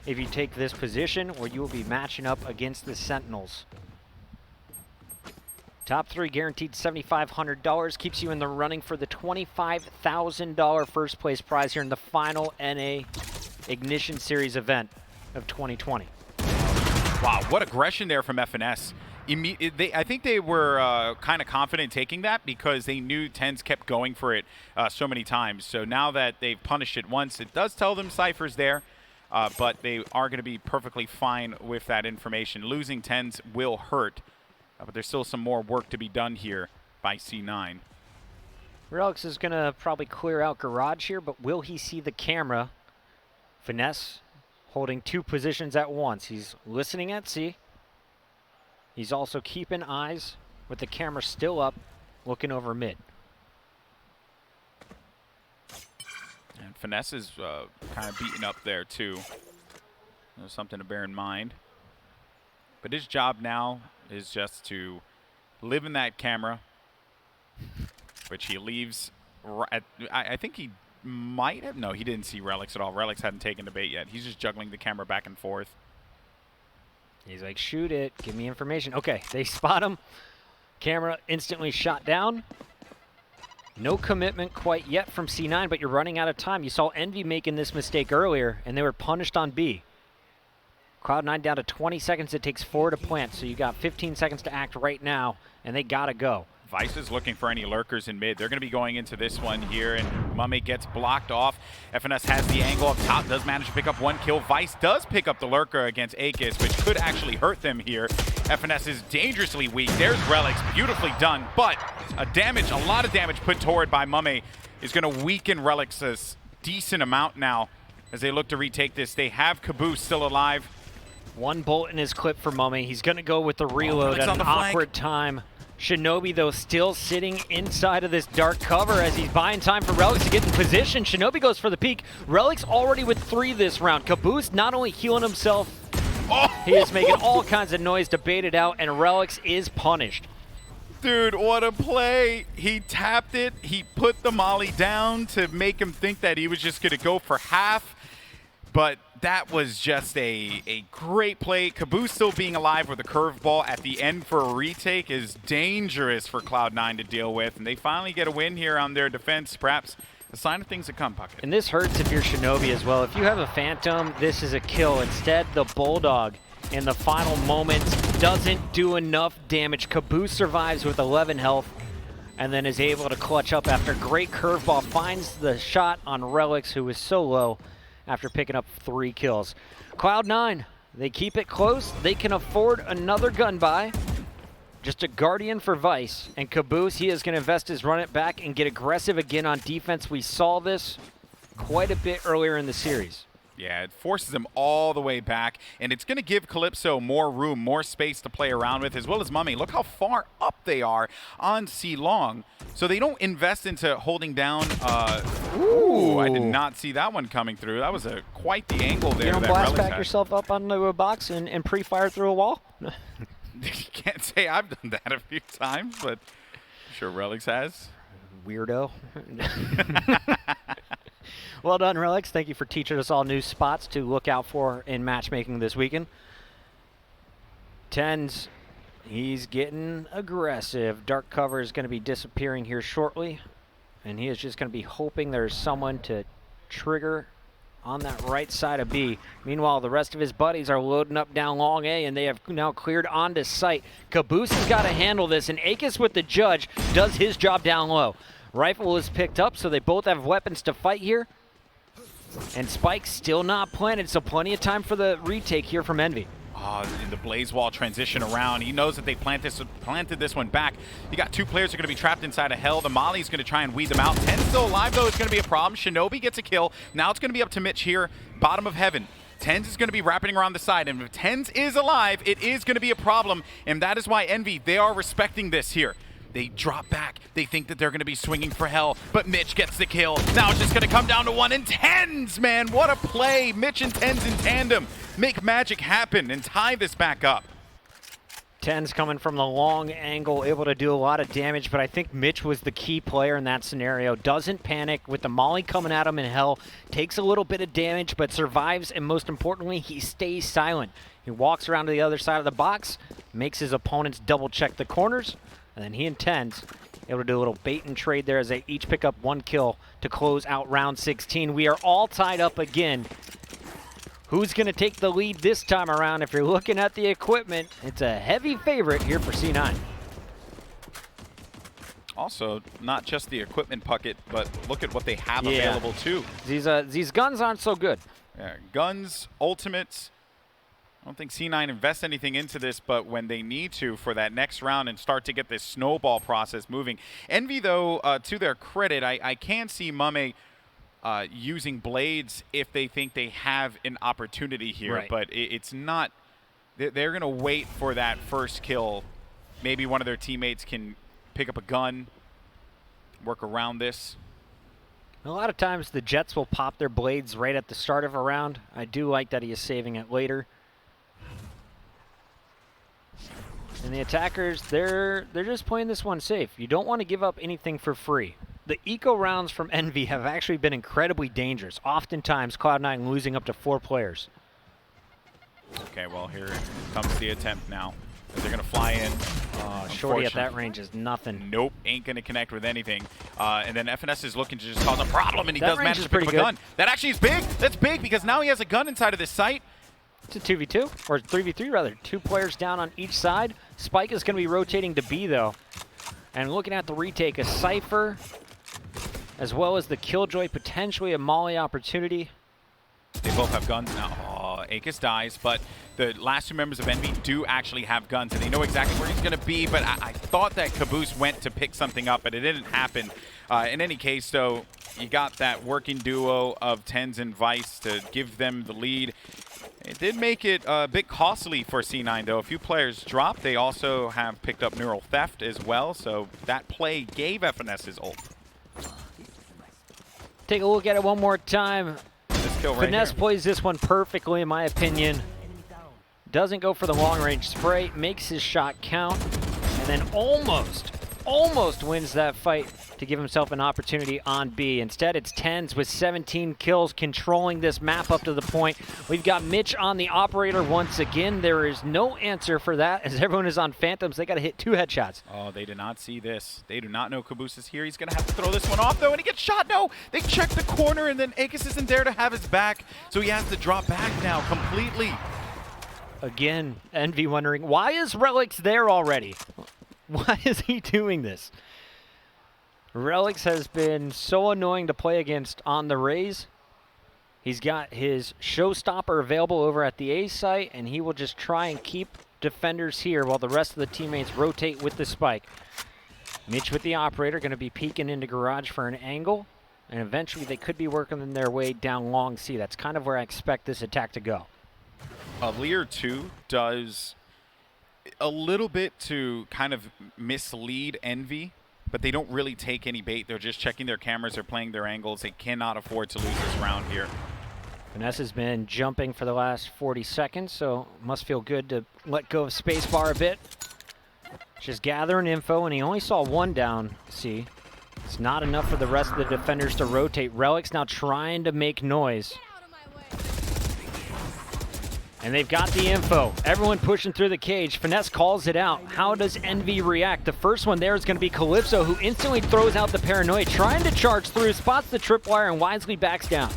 if you take this position, or you will be matching up against the Sentinels. Top 3 guaranteed $7,500, keeps you in the running for the $25,000 first place prize here in the final NA Ignition Series event of 2020. Wow, what aggression there from FNS. I think they were kind of confident taking that because they knew TenZ kept going for it so many times. So now that they've punished it once, it does tell them Cypher's there, but they are going to be perfectly fine with that information. Losing TenZ will hurt, but there's still some more work to be done here by C9. Relix is going to probably clear out garage here, but will he see the camera? Finesse holding 2 positions at once. He's listening at C. He's also keeping eyes with the camera still up, looking over mid. And Finesse is kind of beaten up there too. There's something to bear in mind. But his job now is just to live in that camera, which he leaves. I think he might have. No, he didn't see Relix at all. Relix hadn't taken the bait yet. He's just juggling the camera back and forth. He's like, shoot it. Give me information. Okay, they spot him. Camera instantly shot down. No commitment quite yet from C9, but you're running out of time. You saw ENVY making this mistake earlier, and they were punished on B. Cloud9 down to 20 seconds. It takes 4 to plant, so you got 15 seconds to act right now, and they got to go. Vice is looking for any lurkers in mid. They're going to be going into this one here, and Mummy gets blocked off. FNS has the angle up top, does manage to pick up 1 kill. Vice does pick up the lurker against Aegis, which could actually hurt them here. FNS is dangerously weak. There's Relix, beautifully done, but a lot of damage put toward by Mummy is going to weaken Relix a decent amount now as they look to retake this. They have Caboose still alive. 1 bolt in his clip for Mummy. He's going to go with the reload at an awkward time. Shinobi, though, still sitting inside of this dark cover as he's buying time for Relix to get in position. Shinobi goes for the peek. Relix already with 3 this round. Caboose not only healing himself, he is making all kinds of noise to bait it out, and Relix is punished. Dude, what a play. He tapped it. He put the molly down to make him think that he was just going to go for half. But that was just a great play. Caboose still being alive with a curveball at the end for a retake is dangerous for Cloud9 to deal with. And they finally get a win here on their defense. Perhaps a sign of things to come, Puckett. And this hurts if you're Shinobi as well. If you have a Phantom, this is a kill. Instead, the Bulldog in the final moments doesn't do enough damage. Caboose survives with 11 health and then is able to clutch up after great curveball. Finds the shot on Relix, who is so low after picking up 3 kills. Cloud9, they keep it close. They can afford another gun buy. Just a Guardian for Vice. And Caboose, he is going to invest his run it back and get aggressive again on defense. We saw this quite a bit earlier in the series. Yeah, it forces him all the way back, and it's going to give Calypso more room, more space to play around with, as well as Mummy. Look how far up they are on C-Long, so they don't invest into holding down. Ooh, I did not see that one coming through. That was quite the angle there. You don't that blast Relix back had. yourself up onto a box and pre-fire through a wall? You can't say I've done that a few times, but I'm sure Relix has. Weirdo. Well done, Relix. Thank you for teaching us all new spots to look out for in matchmaking this weekend. Tens, he's getting aggressive. Dark cover is going to be disappearing here shortly, and he is just going to be hoping there's someone to trigger on that right side of B. Meanwhile, the rest of his buddies are loading up down long A, and they have now cleared onto site. Caboose has got to handle this, and Aegis with the judge does his job down low. Rifle is picked up, so they both have weapons to fight here. And Spike's still not planted, so plenty of time for the retake here from ENVY. In the Blaze Wall transition around. He knows that they planted this one back. You got 2 players who are going to be trapped inside of Hell. The Molly's going to try and weed them out. 10 still alive, though. It's going to be a problem. Shinobi gets a kill. Now it's going to be up to Mitch here, bottom of heaven. Tens is going to be wrapping around the side, and if Tens is alive, it is going to be a problem, and that is why ENVY, they are respecting this here. They drop back. They think that they're going to be swinging for Hell, but Mitch gets the kill. Now it's just going to come down to 1, and Tens, man, what a play. Mitch and Tens in tandem make magic happen and tie this back up. Tens coming from the long angle, able to do a lot of damage, but I think Mitch was the key player in that scenario. Doesn't panic with the molly coming at him in Hell. Takes a little bit of damage, but survives, and most importantly, he stays silent. He walks around to the other side of the box, makes his opponents double-check the corners, and then he and Tens able to do a little bait and trade there as they each pick up 1 kill to close out round 16. We are all tied up again. Who's going to take the lead this time around? If you're looking at the equipment, it's a heavy favorite here for C9. Also, not just the equipment, Puckett, but look at what they have available too. These guns aren't so good. Yeah, guns, ultimates, I don't think C9 invests anything into this, but when they need to for that next round and start to get this snowball process moving. ENV, though, to their credit, I can see Mame using blades if they think they have an opportunity here. Right. But it's not. They're going to wait for that first kill. Maybe one of their teammates can pick up a gun, work around this. A lot of times the Jets will pop their blades right at the start of a round. I do like that he is saving it later. And the attackers, they're just playing this one safe. You don't want to give up anything for free. The eco rounds from ENV have actually been incredibly dangerous. Oftentimes, Cloud9 losing up to 4 players. Okay, well, here comes the attempt now. They're going to fly in. Shorty at that range is nothing. Nope, ain't going to connect with anything. And then FNS is looking to just cause a problem, and he does manage to pick up a gun. That actually is big. That's big because now he has a gun inside of this site. It's a 2v2, or 3v3 rather. 2 players down on each side. Spike is going to be rotating to B, though. And looking at the retake, a Cypher, as well as the Killjoy, potentially a Molly opportunity. They both have guns now. Oh, Akis dies, but the last 2 members of ENV do actually have guns, and they know exactly where he's going to be, but I thought that Caboose went to pick something up, but it didn't happen. In any case, though, you got that working duo of Tens and Vice to give them the lead. It did make it a bit costly for C9, though. A few players dropped. They also have picked up Neural Theft as well, so that play gave FNS his ult. Take a look at it one more time. This kill right Finesse here. plays this one perfectly, in my opinion. Doesn't go for the long-range spray, makes his shot count, and then almost wins that fight to give himself an opportunity on B. Instead, it's Tens with 17 kills controlling this map up to the point. We've got Mitch on the operator once again. There is no answer for that as everyone is on Phantoms. They got to hit 2 headshots. Oh, they did not see this. They do not know Caboose is here. He's going to have to throw this one off, though, and he gets shot. No, they check the corner, and then Akis isn't there to have his back, so he has to drop back now completely. Again, ENV wondering, why is Relix there already? Why is he doing this? Relix has been so annoying to play against on the Rays. He's got his showstopper available over at the A site, and he will just try and keep defenders here while the rest of the teammates rotate with the spike. Mitch with the operator, going to be peeking into garage for an angle, and eventually they could be working their way down long C. That's kind of where I expect this attack to go. Lear 2 does a little bit to kind of mislead ENV, but they don't really take any bait. They're just checking their cameras, they're playing their angles. They cannot afford to lose this round here. Finesse has been jumping for the last 40 seconds, so must feel good to let go of spacebar a bit. Just gathering info, and he only saw 1 down, see. It's not enough for the rest of the defenders to rotate. Relic's now trying to make noise. And they've got the info. Everyone pushing through the cage. Finesse calls it out. How does ENV react? The first one there is going to be Calypso, who instantly throws out the paranoia, trying to charge through, spots the tripwire, and wisely backs down.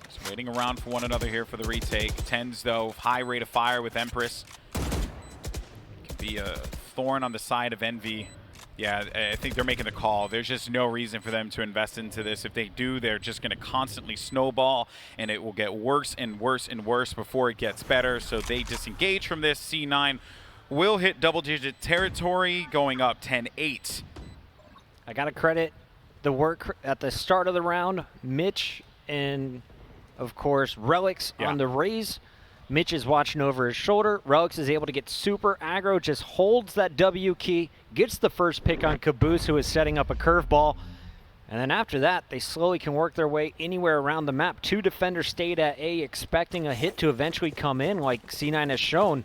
Just waiting around for one another here for the retake. Tens, though, high rate of fire with Empress. Could be a thorn on the side of ENV. Yeah, I think they're making the call. There's just no reason for them to invest into this. If they do, they're just going to constantly snowball, and it will get worse and worse and worse before it gets better. So they disengage from this. C9 will hit double-digit territory, going up 10-8. I got to credit the work at the start of the round. Mitch and, of course, Relix on the Rays. Mitch is watching over his shoulder. Relix is able to get super aggro, just holds that W key, gets the first pick on Caboose, who is setting up a curveball. And then after that, they slowly can work their way anywhere around the map. 2 defenders stayed at A, expecting a hit to eventually come in, like C9 has shown.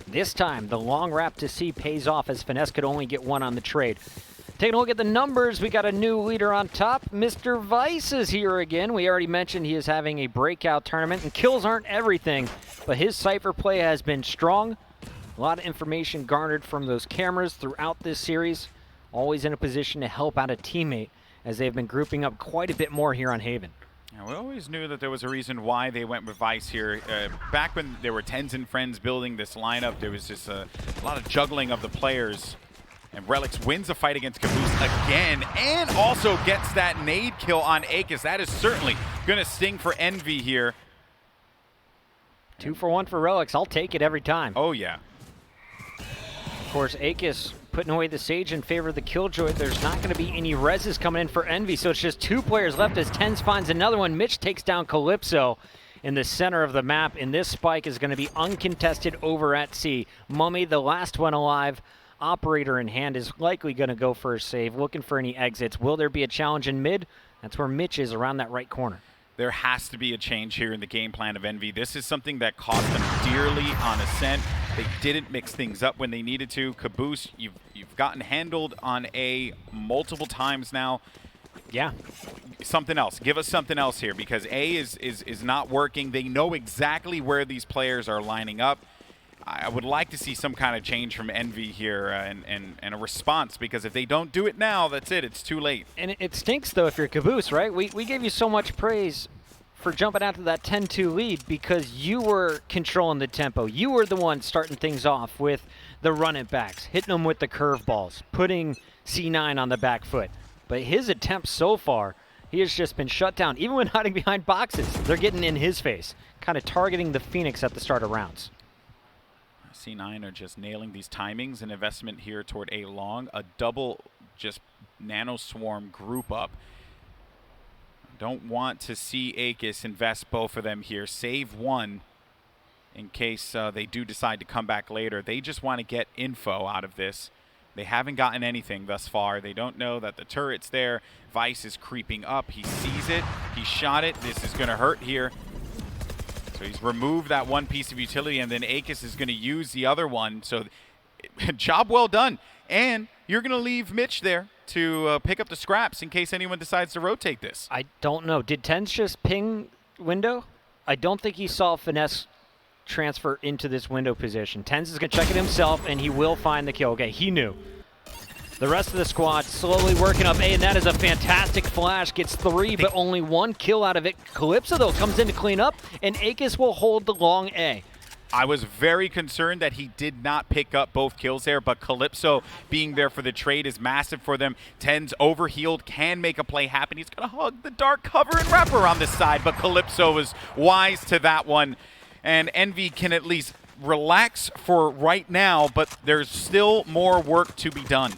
This time, the long wrap to C pays off, as Finesse could only get 1 on the trade. Taking a look at the numbers, we got a new leader on top. Mr. Vice is here again. We already mentioned he is having a breakout tournament, and kills aren't everything, but his Cypher play has been strong. A lot of information garnered from those cameras throughout this series. Always in a position to help out a teammate, as they've been grouping up quite a bit more here on Haven. Yeah, we always knew that there was a reason why they went with Vice here. Back when there were Tens and friends building this lineup, there was just a lot of juggling of the players. And Relix wins the fight against Caboose again, and also gets that nade kill on Akis. That is certainly going to sting for ENV here. 2 for 1 for Relics. I'll take it every time. Oh, yeah. Of course, Akis putting away the Sage in favor of the Killjoy. There's not going to be any reses coming in for ENVY, so it's just 2 players left as TenZ finds another one. Mitch takes down Calypso in the center of the map, and this spike is going to be uncontested over at C. Mummy, the last one alive, operator in hand, is likely going to go for a save, looking for any exits. Will there be a challenge in mid? That's where Mitch is, around that right corner. There has to be a change here in the game plan of ENVY. This is something that cost them dearly on Ascent. They didn't mix things up when they needed to. Caboose, you've gotten handled on A multiple times now. Yeah. Something else. Give us something else here, because A is not working. They know exactly where these players are lining up. I would like to see some kind of change from ENVY here and a response, because if they don't do it now, that's it. It's too late. And it stinks, though, if you're Caboose, right? We gave you so much praise for jumping out to that 10-2 lead because you were controlling the tempo. You were the one starting things off with the run-it backs, hitting them with the curveballs, putting C9 on the back foot. But his attempts so far, he has just been shut down. Even when hiding behind boxes, they're getting in his face, kind of targeting the Phoenix at the start of rounds. C9 are just nailing these timings and investment here toward A long. A double just nano swarm group up. Don't want to see Akis invest both of them here. Save one in case they do decide to come back later. They just want to get info out of this. They haven't gotten anything thus far. They don't know that the turret's there. Vice is creeping up. He sees it. He shot it. This is going to hurt here. So he's removed that one piece of utility, and then Akis is going to use the other one. So job well done. And you're going to leave Mitch there to pick up the scraps in case anyone decides to rotate this. I don't know. Did TenZ just ping window? I don't think he saw Finesse transfer into this window position. TenZ is going to check it himself, and he will find the kill. Okay, he knew. The rest of the squad slowly working up A, and that is a fantastic flash. Gets 3, but only 1 kill out of it. Calypso, though, comes in to clean up, and Akis will hold the long A. I was very concerned that he did not pick up both kills there, but Calypso being there for the trade is massive for them. TenZ overhealed, can make a play happen. He's going to hug the dark cover and wrap around this side, but Calypso was wise to that one. And ENVY can at least relax for right now, but there's still more work to be done.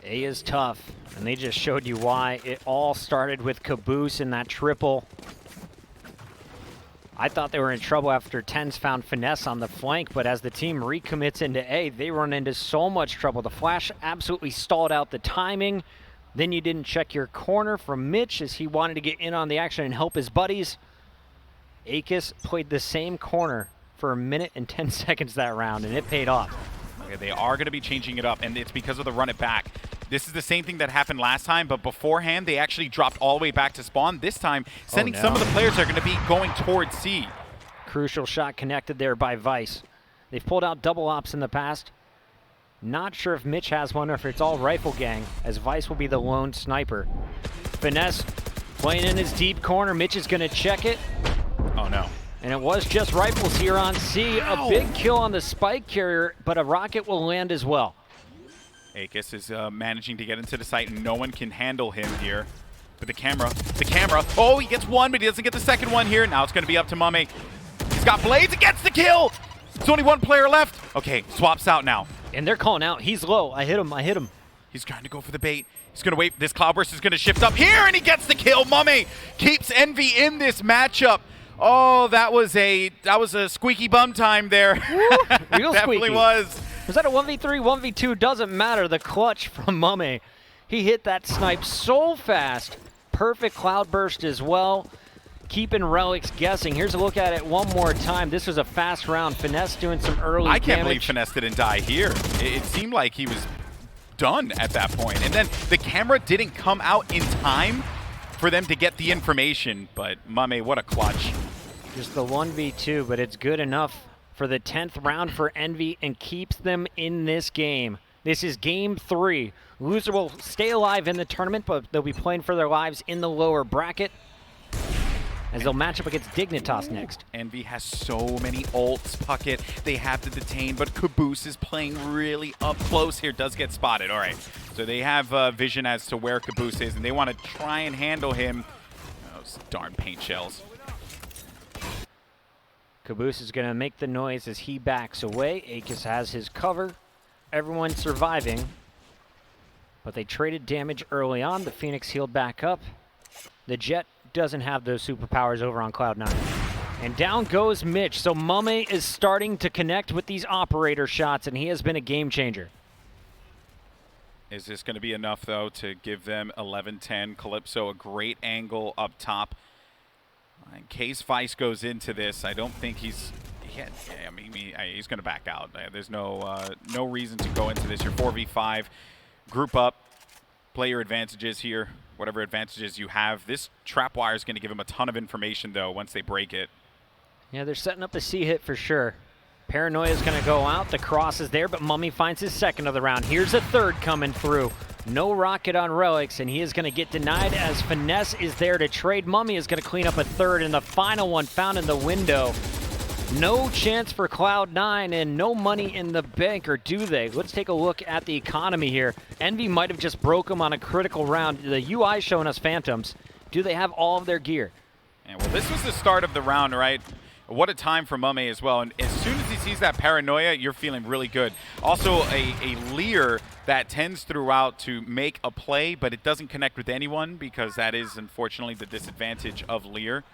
A is tough, and they just showed you why. It all started with Caboose in that triple. I thought they were in trouble after TenZ found Finesse on the flank, but as the team recommits into A, they run into so much trouble. The flash absolutely stalled out the timing. Then you didn't check your corner from Mitch as he wanted to get in on the action and help his buddies. Akis played the same corner for 1 minute and 10 seconds that round, and it paid off. Okay, they are going to be changing it up, and it's because of the run it back. This is the same thing that happened last time, but beforehand, they actually dropped all the way back to spawn. This time, sending some of the players are going to be going towards C. Crucial shot connected there by Vice. They've pulled out double ops in the past. Not sure if Mitch has one or if it's all rifle gang, as Vice will be the lone sniper. Finesse playing in his deep corner. Mitch is going to check it. Oh, no. And it was just rifles here on C. A big kill on the spike carrier, but a rocket will land as well. Akis is managing to get into the site, and no one can handle him here. But the camera. Oh, he gets one, but he doesn't get the second one here. Now it's going to be up to Mummy. He's got blades. He gets the kill. There's only 1 player left. Okay, swaps out now. And they're calling out. He's low. I hit him. He's trying to go for the bait. He's going to wait. This Cloudburst is going to shift up here, and he gets the kill. Mummy keeps ENVY in this matchup. Oh, that was a squeaky bum time there. Real Definitely squeaky. was. Was that a 1v3, 1v2? Doesn't matter. The clutch from Mummy. He hit that snipe so fast. Perfect Cloudburst as well. Keeping Relics guessing. Here's a look at it one more time. This was a fast round. Finesse doing some early damage. I can't believe Finesse didn't die here. It seemed like he was done at that point. And then the camera didn't come out in time for them to get the information. But Mummy, what a clutch. Just the 1v2, but it's good enough for the 10th round for ENVY and keeps them in this game. This is game 3. Loser will stay alive in the tournament, but they'll be playing for their lives in the lower bracket as they'll match up against Dignitas next. ENVY has so many ults, Puckett. They have to detain, but Caboose is playing really up close here. Does get spotted. All right. So they have vision as to where Caboose is, and they want to try and handle him. Those darn paint shells. Caboose is going to make the noise as he backs away. Akis has his cover. Everyone's surviving. But they traded damage early on. The Phoenix healed back up. The Jet doesn't have those superpowers over on Cloud9. And down goes Mitch. So Mame is starting to connect with these operator shots, and he has been a game changer. Is this going to be enough, though, to give them 11-10? Calypso, a great angle up top. In case Vice goes into this, I don't think he's going to back out. There's no reason to go into this. You're 4v5, group up, play your advantages here, whatever advantages you have. This trap wire is going to give him a ton of information, though, once they break it. Yeah, they're setting up a C hit for sure. Paranoia is going to go out. The cross is there, but Mummy finds his second of the round. Here's a third coming through. No rocket on Relics, and he is going to get denied as Finesse is there to trade. Mummy is going to clean up a third, and the final one found in the window. No chance for Cloud9 and no money in the bank, or do they? Let's take a look at the economy here. ENVY might have just broke them on a critical round. The UI showing us Phantoms. Do they have all of their gear? Yeah, well, this was the start of the round, right? What a time for Mame as well. And as soon as he sees that Paranoia, you're feeling really good. Also, a Lear that tends throughout to make a play, but it doesn't connect with anyone because that is, unfortunately, the disadvantage of Lear.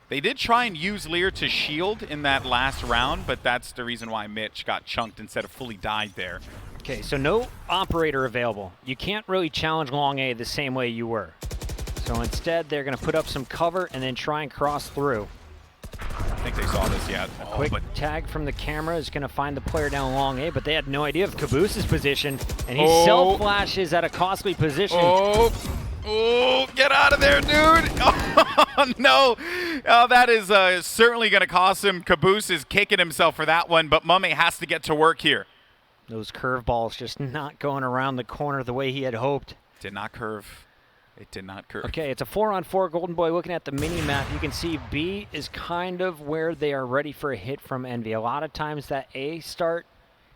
They did try and use Lear to shield in that last round, but that's the reason why Mitch got chunked instead of fully died there. Okay, so no operator available. You can't really challenge Long A the same way you were. So instead, they're going to put up some cover and then try and cross through. I think they saw this, yeah. A quick tag from the camera is going to find the player down Long A, but they had no idea of Caboose's position, and he self-flashes at a costly position. Oh, get out of there, dude! Oh, no! Oh, that is certainly going to cost him. Caboose is kicking himself for that one, but Mame has to get to work here. Those curveballs just not going around the corner the way he had hoped. Did not curve. It did not curve. Okay, it's a 4-on-4 Golden Boy. Looking at the mini-map, you can see B is kind of where they are ready for a hit from ENVY. A lot of times that A start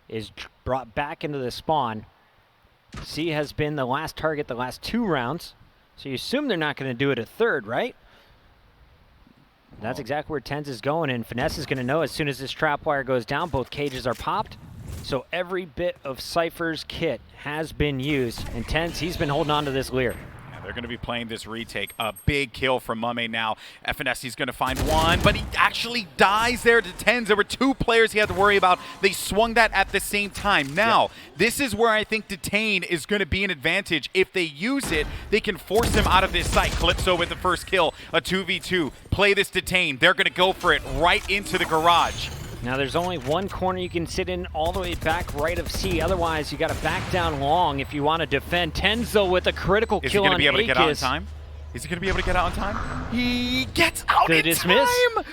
is brought back into the spawn. C has been the last target the last 2 rounds, so you assume they're not going to do it a third, right? That's exactly where Tens is going, and Finesse is going to know as soon as this trap wire goes down, both cages are popped. So every bit of Cypher's kit has been used, and Tens, he's been holding on to this Lear. They're going to be playing this retake. A big kill from Mame now. FNSC's going to find one, but he actually dies there to Tens. There were 2 players he had to worry about. They swung that at the same time. Now, this is where I think Detain is going to be an advantage. If they use it, they can force him out of this site. Calypso with the first kill, a 2v2. Play this Detain. They're going to go for it right into the garage. Now there's only one corner you can sit in all the way back right of C. Otherwise, you got to back down long if you want to defend. Tenzo with a critical kill on Akis. Is he going to be able to get out in time? Is he going to be able to get out in time? He gets out in dismiss? time!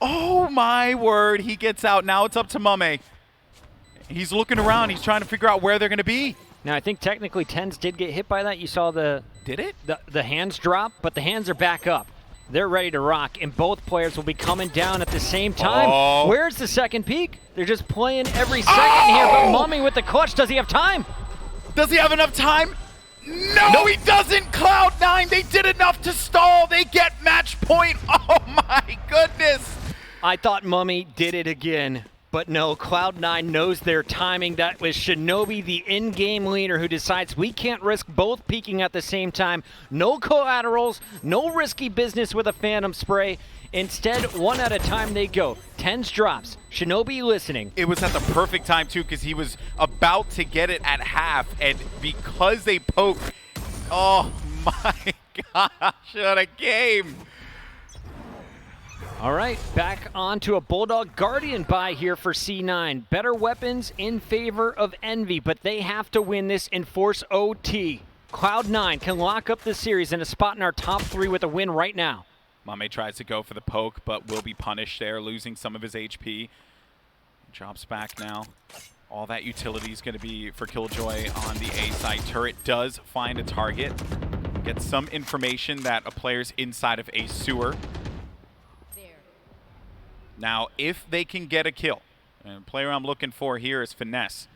Oh my word, he gets out. Now it's up to Mame. He's looking around. He's trying to figure out where they're going to be. Now I think technically Tens did get hit by that. You saw the... Did it? The hands drop, but the hands are back up. They're ready to rock, and both players will be coming down at the same time. Where's the second peak? They're just playing every second here, but Mummy with the clutch. Does he have time? Does he have enough time? No, he doesn't. Cloud9, they did enough to stall. They get match point. Oh my goodness. I thought Mummy did it again. But no, Cloud9 knows their timing. That was Shinobi, the in-game leader, who decides we can't risk both peaking at the same time. No collaterals, no risky business with a Phantom spray. Instead, one at a time they go. Tens drops. Shinobi listening. It was at the perfect time, too, because he was about to get it at half. And because they poked, oh my gosh, what a game. All right, back on to a Bulldog Guardian buy here for C9. Better weapons in favor of ENVY, but they have to win this and force OT. Cloud9 can lock up the series in a spot in our top 3 with a win right now. Mame tries to go for the poke, but will be punished there, losing some of his HP. Drops back now. All that utility is going to be for Killjoy on the A side. Turret does find a target. Gets some information that a player's inside of a sewer. Now, if they can get a kill, and the player I'm looking for here is Finesse.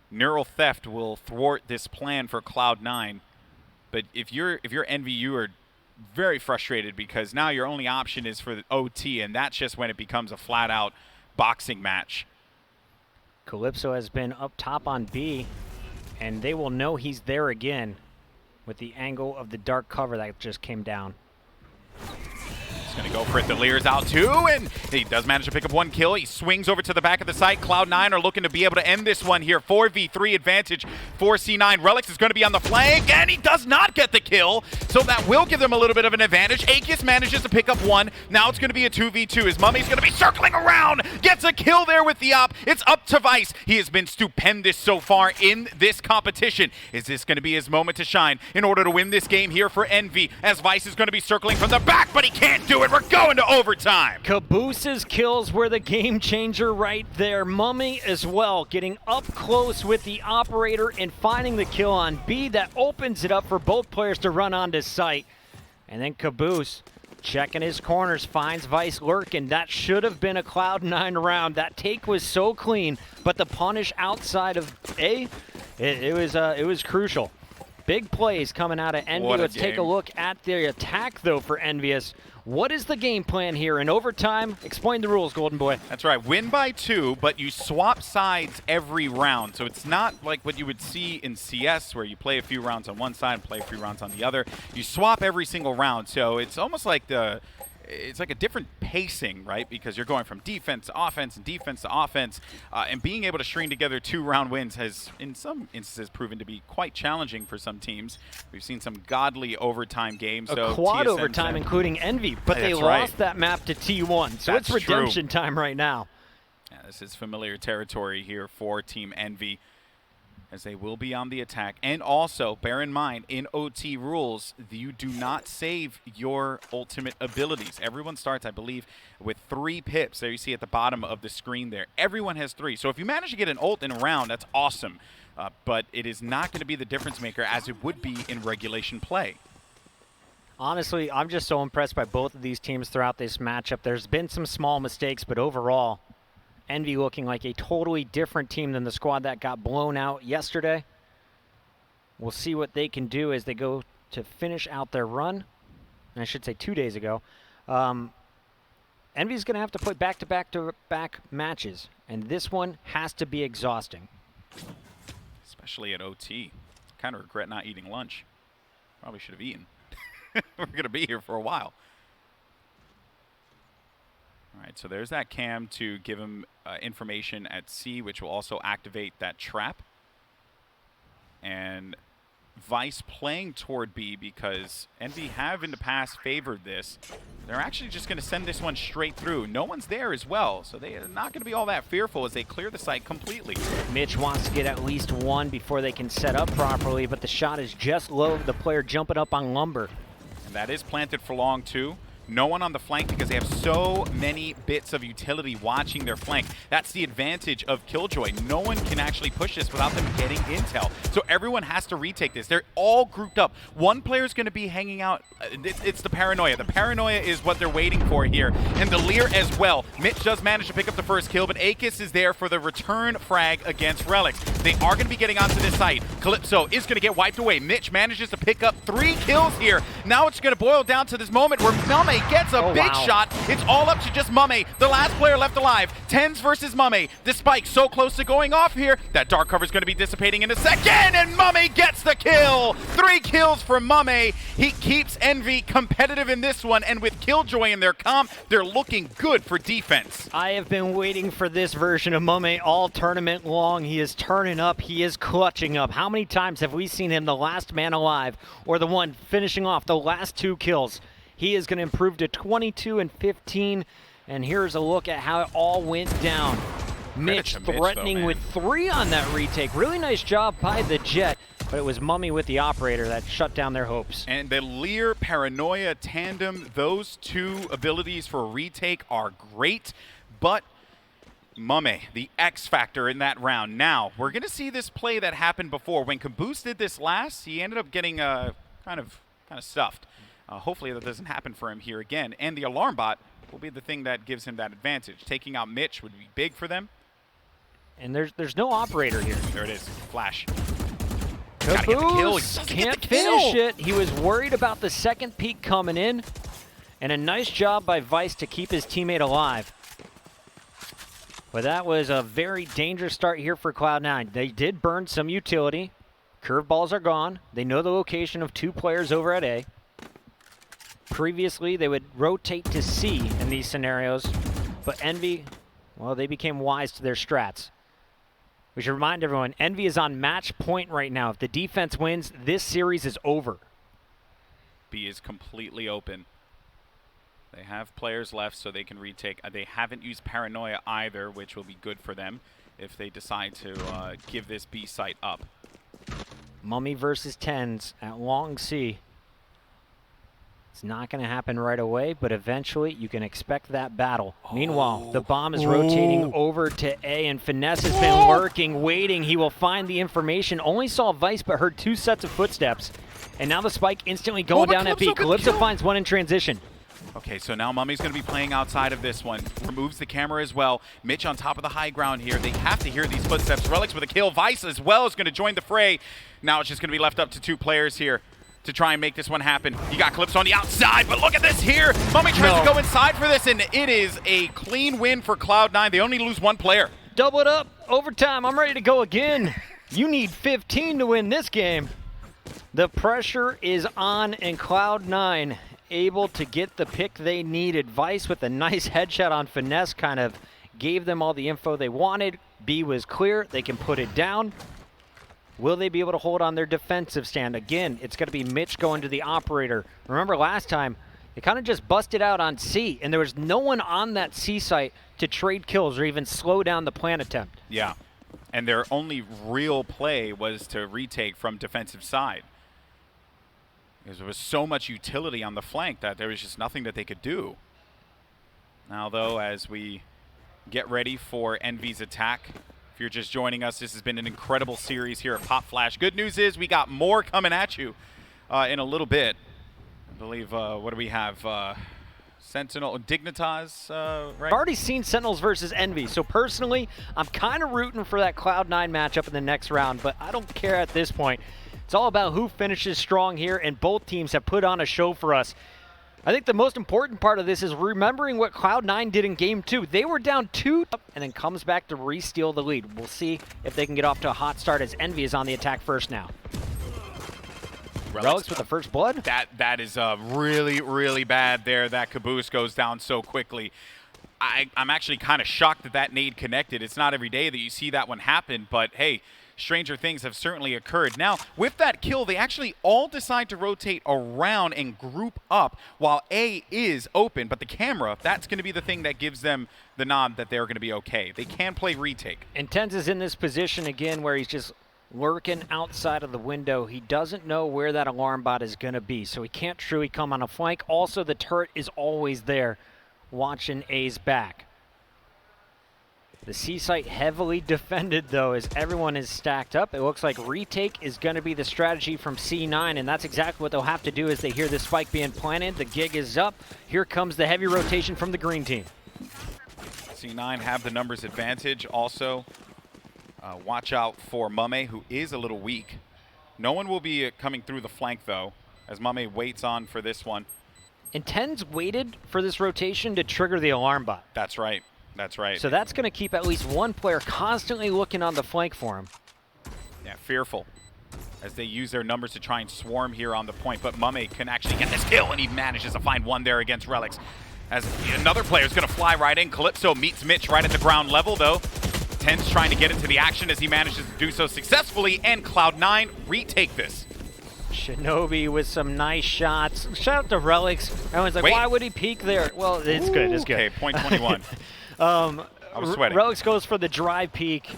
Neural Theft will thwart this plan for Cloud9. But if you're ENVY, you are very frustrated because now your only option is for the OT, and that's just when it becomes a flat-out boxing match. Calypso has been up top on B, and they will know he's there again with the angle of the dark cover that just came down. He's going to go for it. The Lear's out too, and he does manage to pick up one kill. He swings over to the back of the site. Cloud9 are looking to be able to end this one here. 4v3 advantage for C9. Relics is going to be on the flank, and he does not get the kill, so that will give them a little bit of an advantage. Aegis manages to pick up one. Now it's going to be a 2v2 as Mummy's going to be circling around. Gets a kill there with the op. It's up to Vice. He has been stupendous so far in this competition. Is this going to be his moment to shine in order to win this game here for ENVY, as Vice is going to be circling from the back, but he can't do it. We're going to overtime. Caboose's kills were the game changer right there. Mummy as well, getting up close with the operator and finding the kill on B that opens it up for both players to run onto site. And then Caboose checking his corners, finds Vice lurking. That should have been a Cloud9 round. That take was so clean, but the punish outside of A, it was crucial. Big plays coming out of Envy. Let's take a look at the attack, though, for Envious. What is the game plan here in overtime? Explain the rules, Golden Boy. That's right. Win by 2, but you swap sides every round. So it's not like what you would see in CS, where you play a few rounds on one side and play a few rounds on the other. You swap every single round. So it's almost like it's like a different pacing, right? Because you're going from defense to offense and defense to offense, and being able to string together 2-round wins has, in some instances, proven to be quite challenging for some teams. We've seen some godly overtime games. A quad overtime, including Envy, but they lost that map to T1, so it's redemption time right now. Yeah, this is familiar territory here for Team Envy, as they will be on the attack. And also, bear in mind, in OT rules, you do not save your ultimate abilities. Everyone starts, I believe, with 3 pips. There you see at the bottom of the screen there. Everyone has 3. So if you manage to get an ult in a round, that's awesome. But it is not going to be the difference maker as it would be in regulation play. Honestly, I'm just so impressed by both of these teams throughout this matchup. There's been some small mistakes, but overall, Envy looking like a totally different team than the squad that got blown out yesterday. We'll see what they can do as they go to finish out their run. And I should say 2 days ago. Envy's going to have to play back-to-back matches, and this one has to be exhausting. Especially at OT. Kind of regret not eating lunch. Probably should have eaten. We're going to be here for a while. All right, so there's that cam to give him information at C, which will also activate that trap. And Vice playing toward B because Envy have in the past favored this. They're actually just going to send this one straight through. No one's there as well, so they are not going to be all that fearful as they clear the site completely. Mitch wants to get at least one before they can set up properly, but the shot is just low. The player jumping up on Lumber. And that is planted for long, too. No one on the flank because they have so many bits of utility watching their flank. That's the advantage of Killjoy. No one can actually push this without them getting intel. So everyone has to retake this. They're all grouped up. One player is going to be hanging out. It's the paranoia. The paranoia is what they're waiting for here. And the Lear as well. Mitch does manage to pick up the first kill, but Aegis is there for the return frag against Relics. They are going to be getting onto this site. Calypso is going to get wiped away. Mitch manages to pick up 3 kills here. Now it's going to boil down to this moment where Mame gets a big shot. It's all up to just Mame, the last player left alive. Tens versus Mame. The spike so close to going off here. That dark cover is going to be dissipating in a second, and Mame gets the kill. 3 kills for Mame. He keeps Envy competitive in this one, and with Killjoy in their comp, they're looking good for defense. I have been waiting for this version of Mame all tournament long. He is turning up. He is clutching up. How many times have we seen him the last man alive or the one finishing off the last 2 kills? He is going to improve to 22 and 15. And here's a look at how it all went down. Mitch threatening with 3 on that retake. Really nice job by the Jet, but it was Mummy with the operator that shut down their hopes. And the Lear Paranoia tandem, those 2 abilities for a retake are great, but Mame, the X factor in that round. Now, we're going to see this play that happened before. When Caboose did this last, he ended up getting kind of stuffed. Hopefully that doesn't happen for him here again. And the alarm bot will be the thing that gives him that advantage. Taking out Mitch would be big for them. And there's no operator here. There it is. Flash. gotta get the kill. He Caboose doesn't can't get the kill. finish it. He was worried about the second peak coming in. And a nice job by Vice to keep his teammate alive. But that was a very dangerous start here for Cloud9. They did burn some utility. Curveballs are gone. They know the location of 2 players over at A. Previously, they would rotate to C in these scenarios. But ENVY, well, they became wise to their strats. We should remind everyone, ENVY is on match point right now. If the defense wins, this series is over. B is completely open. They have players left so they can retake. They haven't used Paranoia either, which will be good for them if they decide to give this B site up. Mummy versus Tens at Long C. It's not going to happen right away, but eventually you can expect that battle. Meanwhile, the bomb is rotating over to A, and Finesse has been lurking, waiting. He will find the information. Only saw Vice, but heard 2 sets of footsteps. And now the spike instantly going down at B. Calypso finds one in transition. Okay, so now Mummy's going to be playing outside of this one. Removes the camera as well. Mitch on top of the high ground here. They have to hear these footsteps. Relics with a kill. Vice as well is going to join the fray. Now it's just going to be left up to 2 players here to try and make this one happen. You got Calypso on the outside, but look at this here. Mummy tries to go inside for this, and it is a clean win for Cloud9. They only lose 1 player. Double it up. Overtime. I'm ready to go again. You need 15 to win this game. The pressure is on, and Cloud9 able to get the pick they needed. Vice with a nice headshot on Finesse kind of gave them all the info they wanted. B was clear. They can put it down. Will they be able to hold on their defensive stand? Again, it's going to be Mitch going to the operator. Remember last time, they kind of just busted out on C, and there was no one on that C site to trade kills or even slow down the plant attempt. Yeah, and their only real play was to retake from defensive side. Because there was so much utility on the flank that there was just nothing that they could do. Now, though, as we get ready for ENVY's attack, if you're just joining us, this has been an incredible series here at Popflash. Good news is we got more coming at you in a little bit. I believe, what do we have? Sentinel, Dignitas, right? I've already seen Sentinels versus ENVY, so personally, I'm kind of rooting for that Cloud9 matchup in the next round, but I don't care at this point. It's all about who finishes strong here, and both teams have put on a show for us. I think the most important part of this is remembering what Cloud9 did in Game 2. They were down 2 and then comes back to re-steal the lead. We'll see if they can get off to a hot start as ENVY is on the attack first now. Relics with the first blood. That is really, really bad there. That Caboose goes down so quickly. I'm actually kind of shocked that that nade connected. It's not every day that you see that one happen, but hey, stranger things have certainly occurred. Now, with that kill, they actually all decide to rotate around and group up while A is open, but the camera, that's going to be the thing that gives them the nod that they're going to be okay. They can play retake. And Tens is in this position again where he's just lurking outside of the window. He doesn't know where that alarm bot is going to be, so he can't truly come on a flank. Also, the turret is always there watching A's back. The C site heavily defended, though, as everyone is stacked up. It looks like retake is going to be the strategy from C9, and that's exactly what they'll have to do as they hear this spike being planted. The gig is up. Here comes the heavy rotation from the green team. C9 have the numbers advantage. Also, watch out for Mame, who is a little weak. No one will be coming through the flank, though, as Mame waits on for this one. And Tens waited for this rotation to trigger the alarm bot. That's right. That's right. So that's going to keep at least one player constantly looking on the flank for him. Yeah, fearful as they use their numbers to try and swarm here on the point. But Mame can actually get this kill, and he manages to find one there against Relics. As another player is going to fly right in. Calypso meets Mitch right at the ground level, though. Ten's trying to get into the action as he manages to do so successfully, and Cloud9 retake this. Shinobi with some nice shots. Shout out to Relics. Everyone's like, why would he peek there? Well, it's good. It's good. Okay, point 21. I was sweating. Relics goes for the dry peek,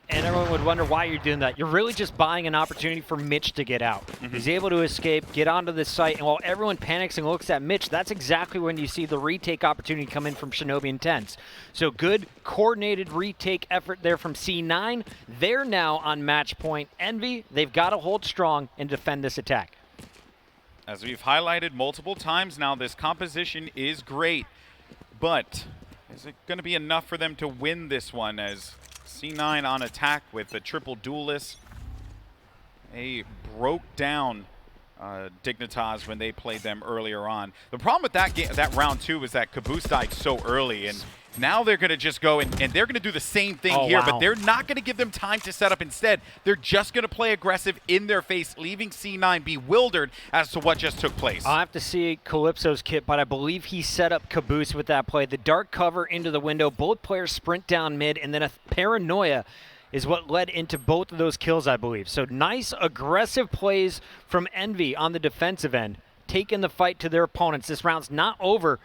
and everyone would wonder why you're doing that. You're really just buying an opportunity for Mitch to get out. He's able to escape, get onto the site, and while everyone panics and looks at Mitch, that's exactly when you see the retake opportunity come in from Shinobi and Tens. So good, coordinated retake effort there from C9. They're now on match point. ENVY, they've got to hold strong and defend this attack. As we've highlighted multiple times now, this composition is great, but is it going to be enough for them to win this one as C9 on attack with the triple duelist? A broke down Dignitas when they played them earlier on. The problem with that round two was that Caboose died so early, and now they're going to just go and they're going to do the same thing here, but they're not going to give them time to set up. Instead, they're just going to play aggressive in their face, leaving C9 bewildered as to what just took place. I'll have to see Calypso's kit, but I believe he set up Caboose with that play. The dark cover into the window, both players sprint down mid, and then a paranoia is what led into both of those kills, I believe. So nice aggressive plays from ENV on the defensive end, taking the fight to their opponents. This round's not over,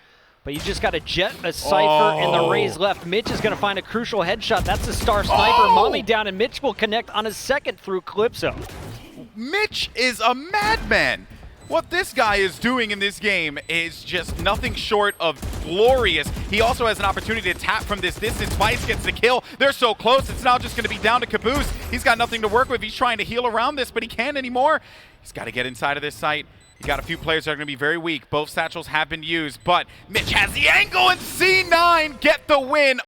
but you just got to jet a Cypher and the Raze left. Mitch is going to find a crucial headshot. That's the star sniper. Mommy down, and Mitch will connect on his second through Calypso. Mitch is a madman. What this guy is doing in this game is just nothing short of glorious. He also has an opportunity to tap from this distance. Vice gets the kill. They're so close. It's now just going to be down to Caboose. He's got nothing to work with. He's trying to heal around this, but he can't anymore. He's got to get inside of this site. You got a few players that are going to be very weak. Both satchels have been used, but Mitch has the angle, and C9 get the win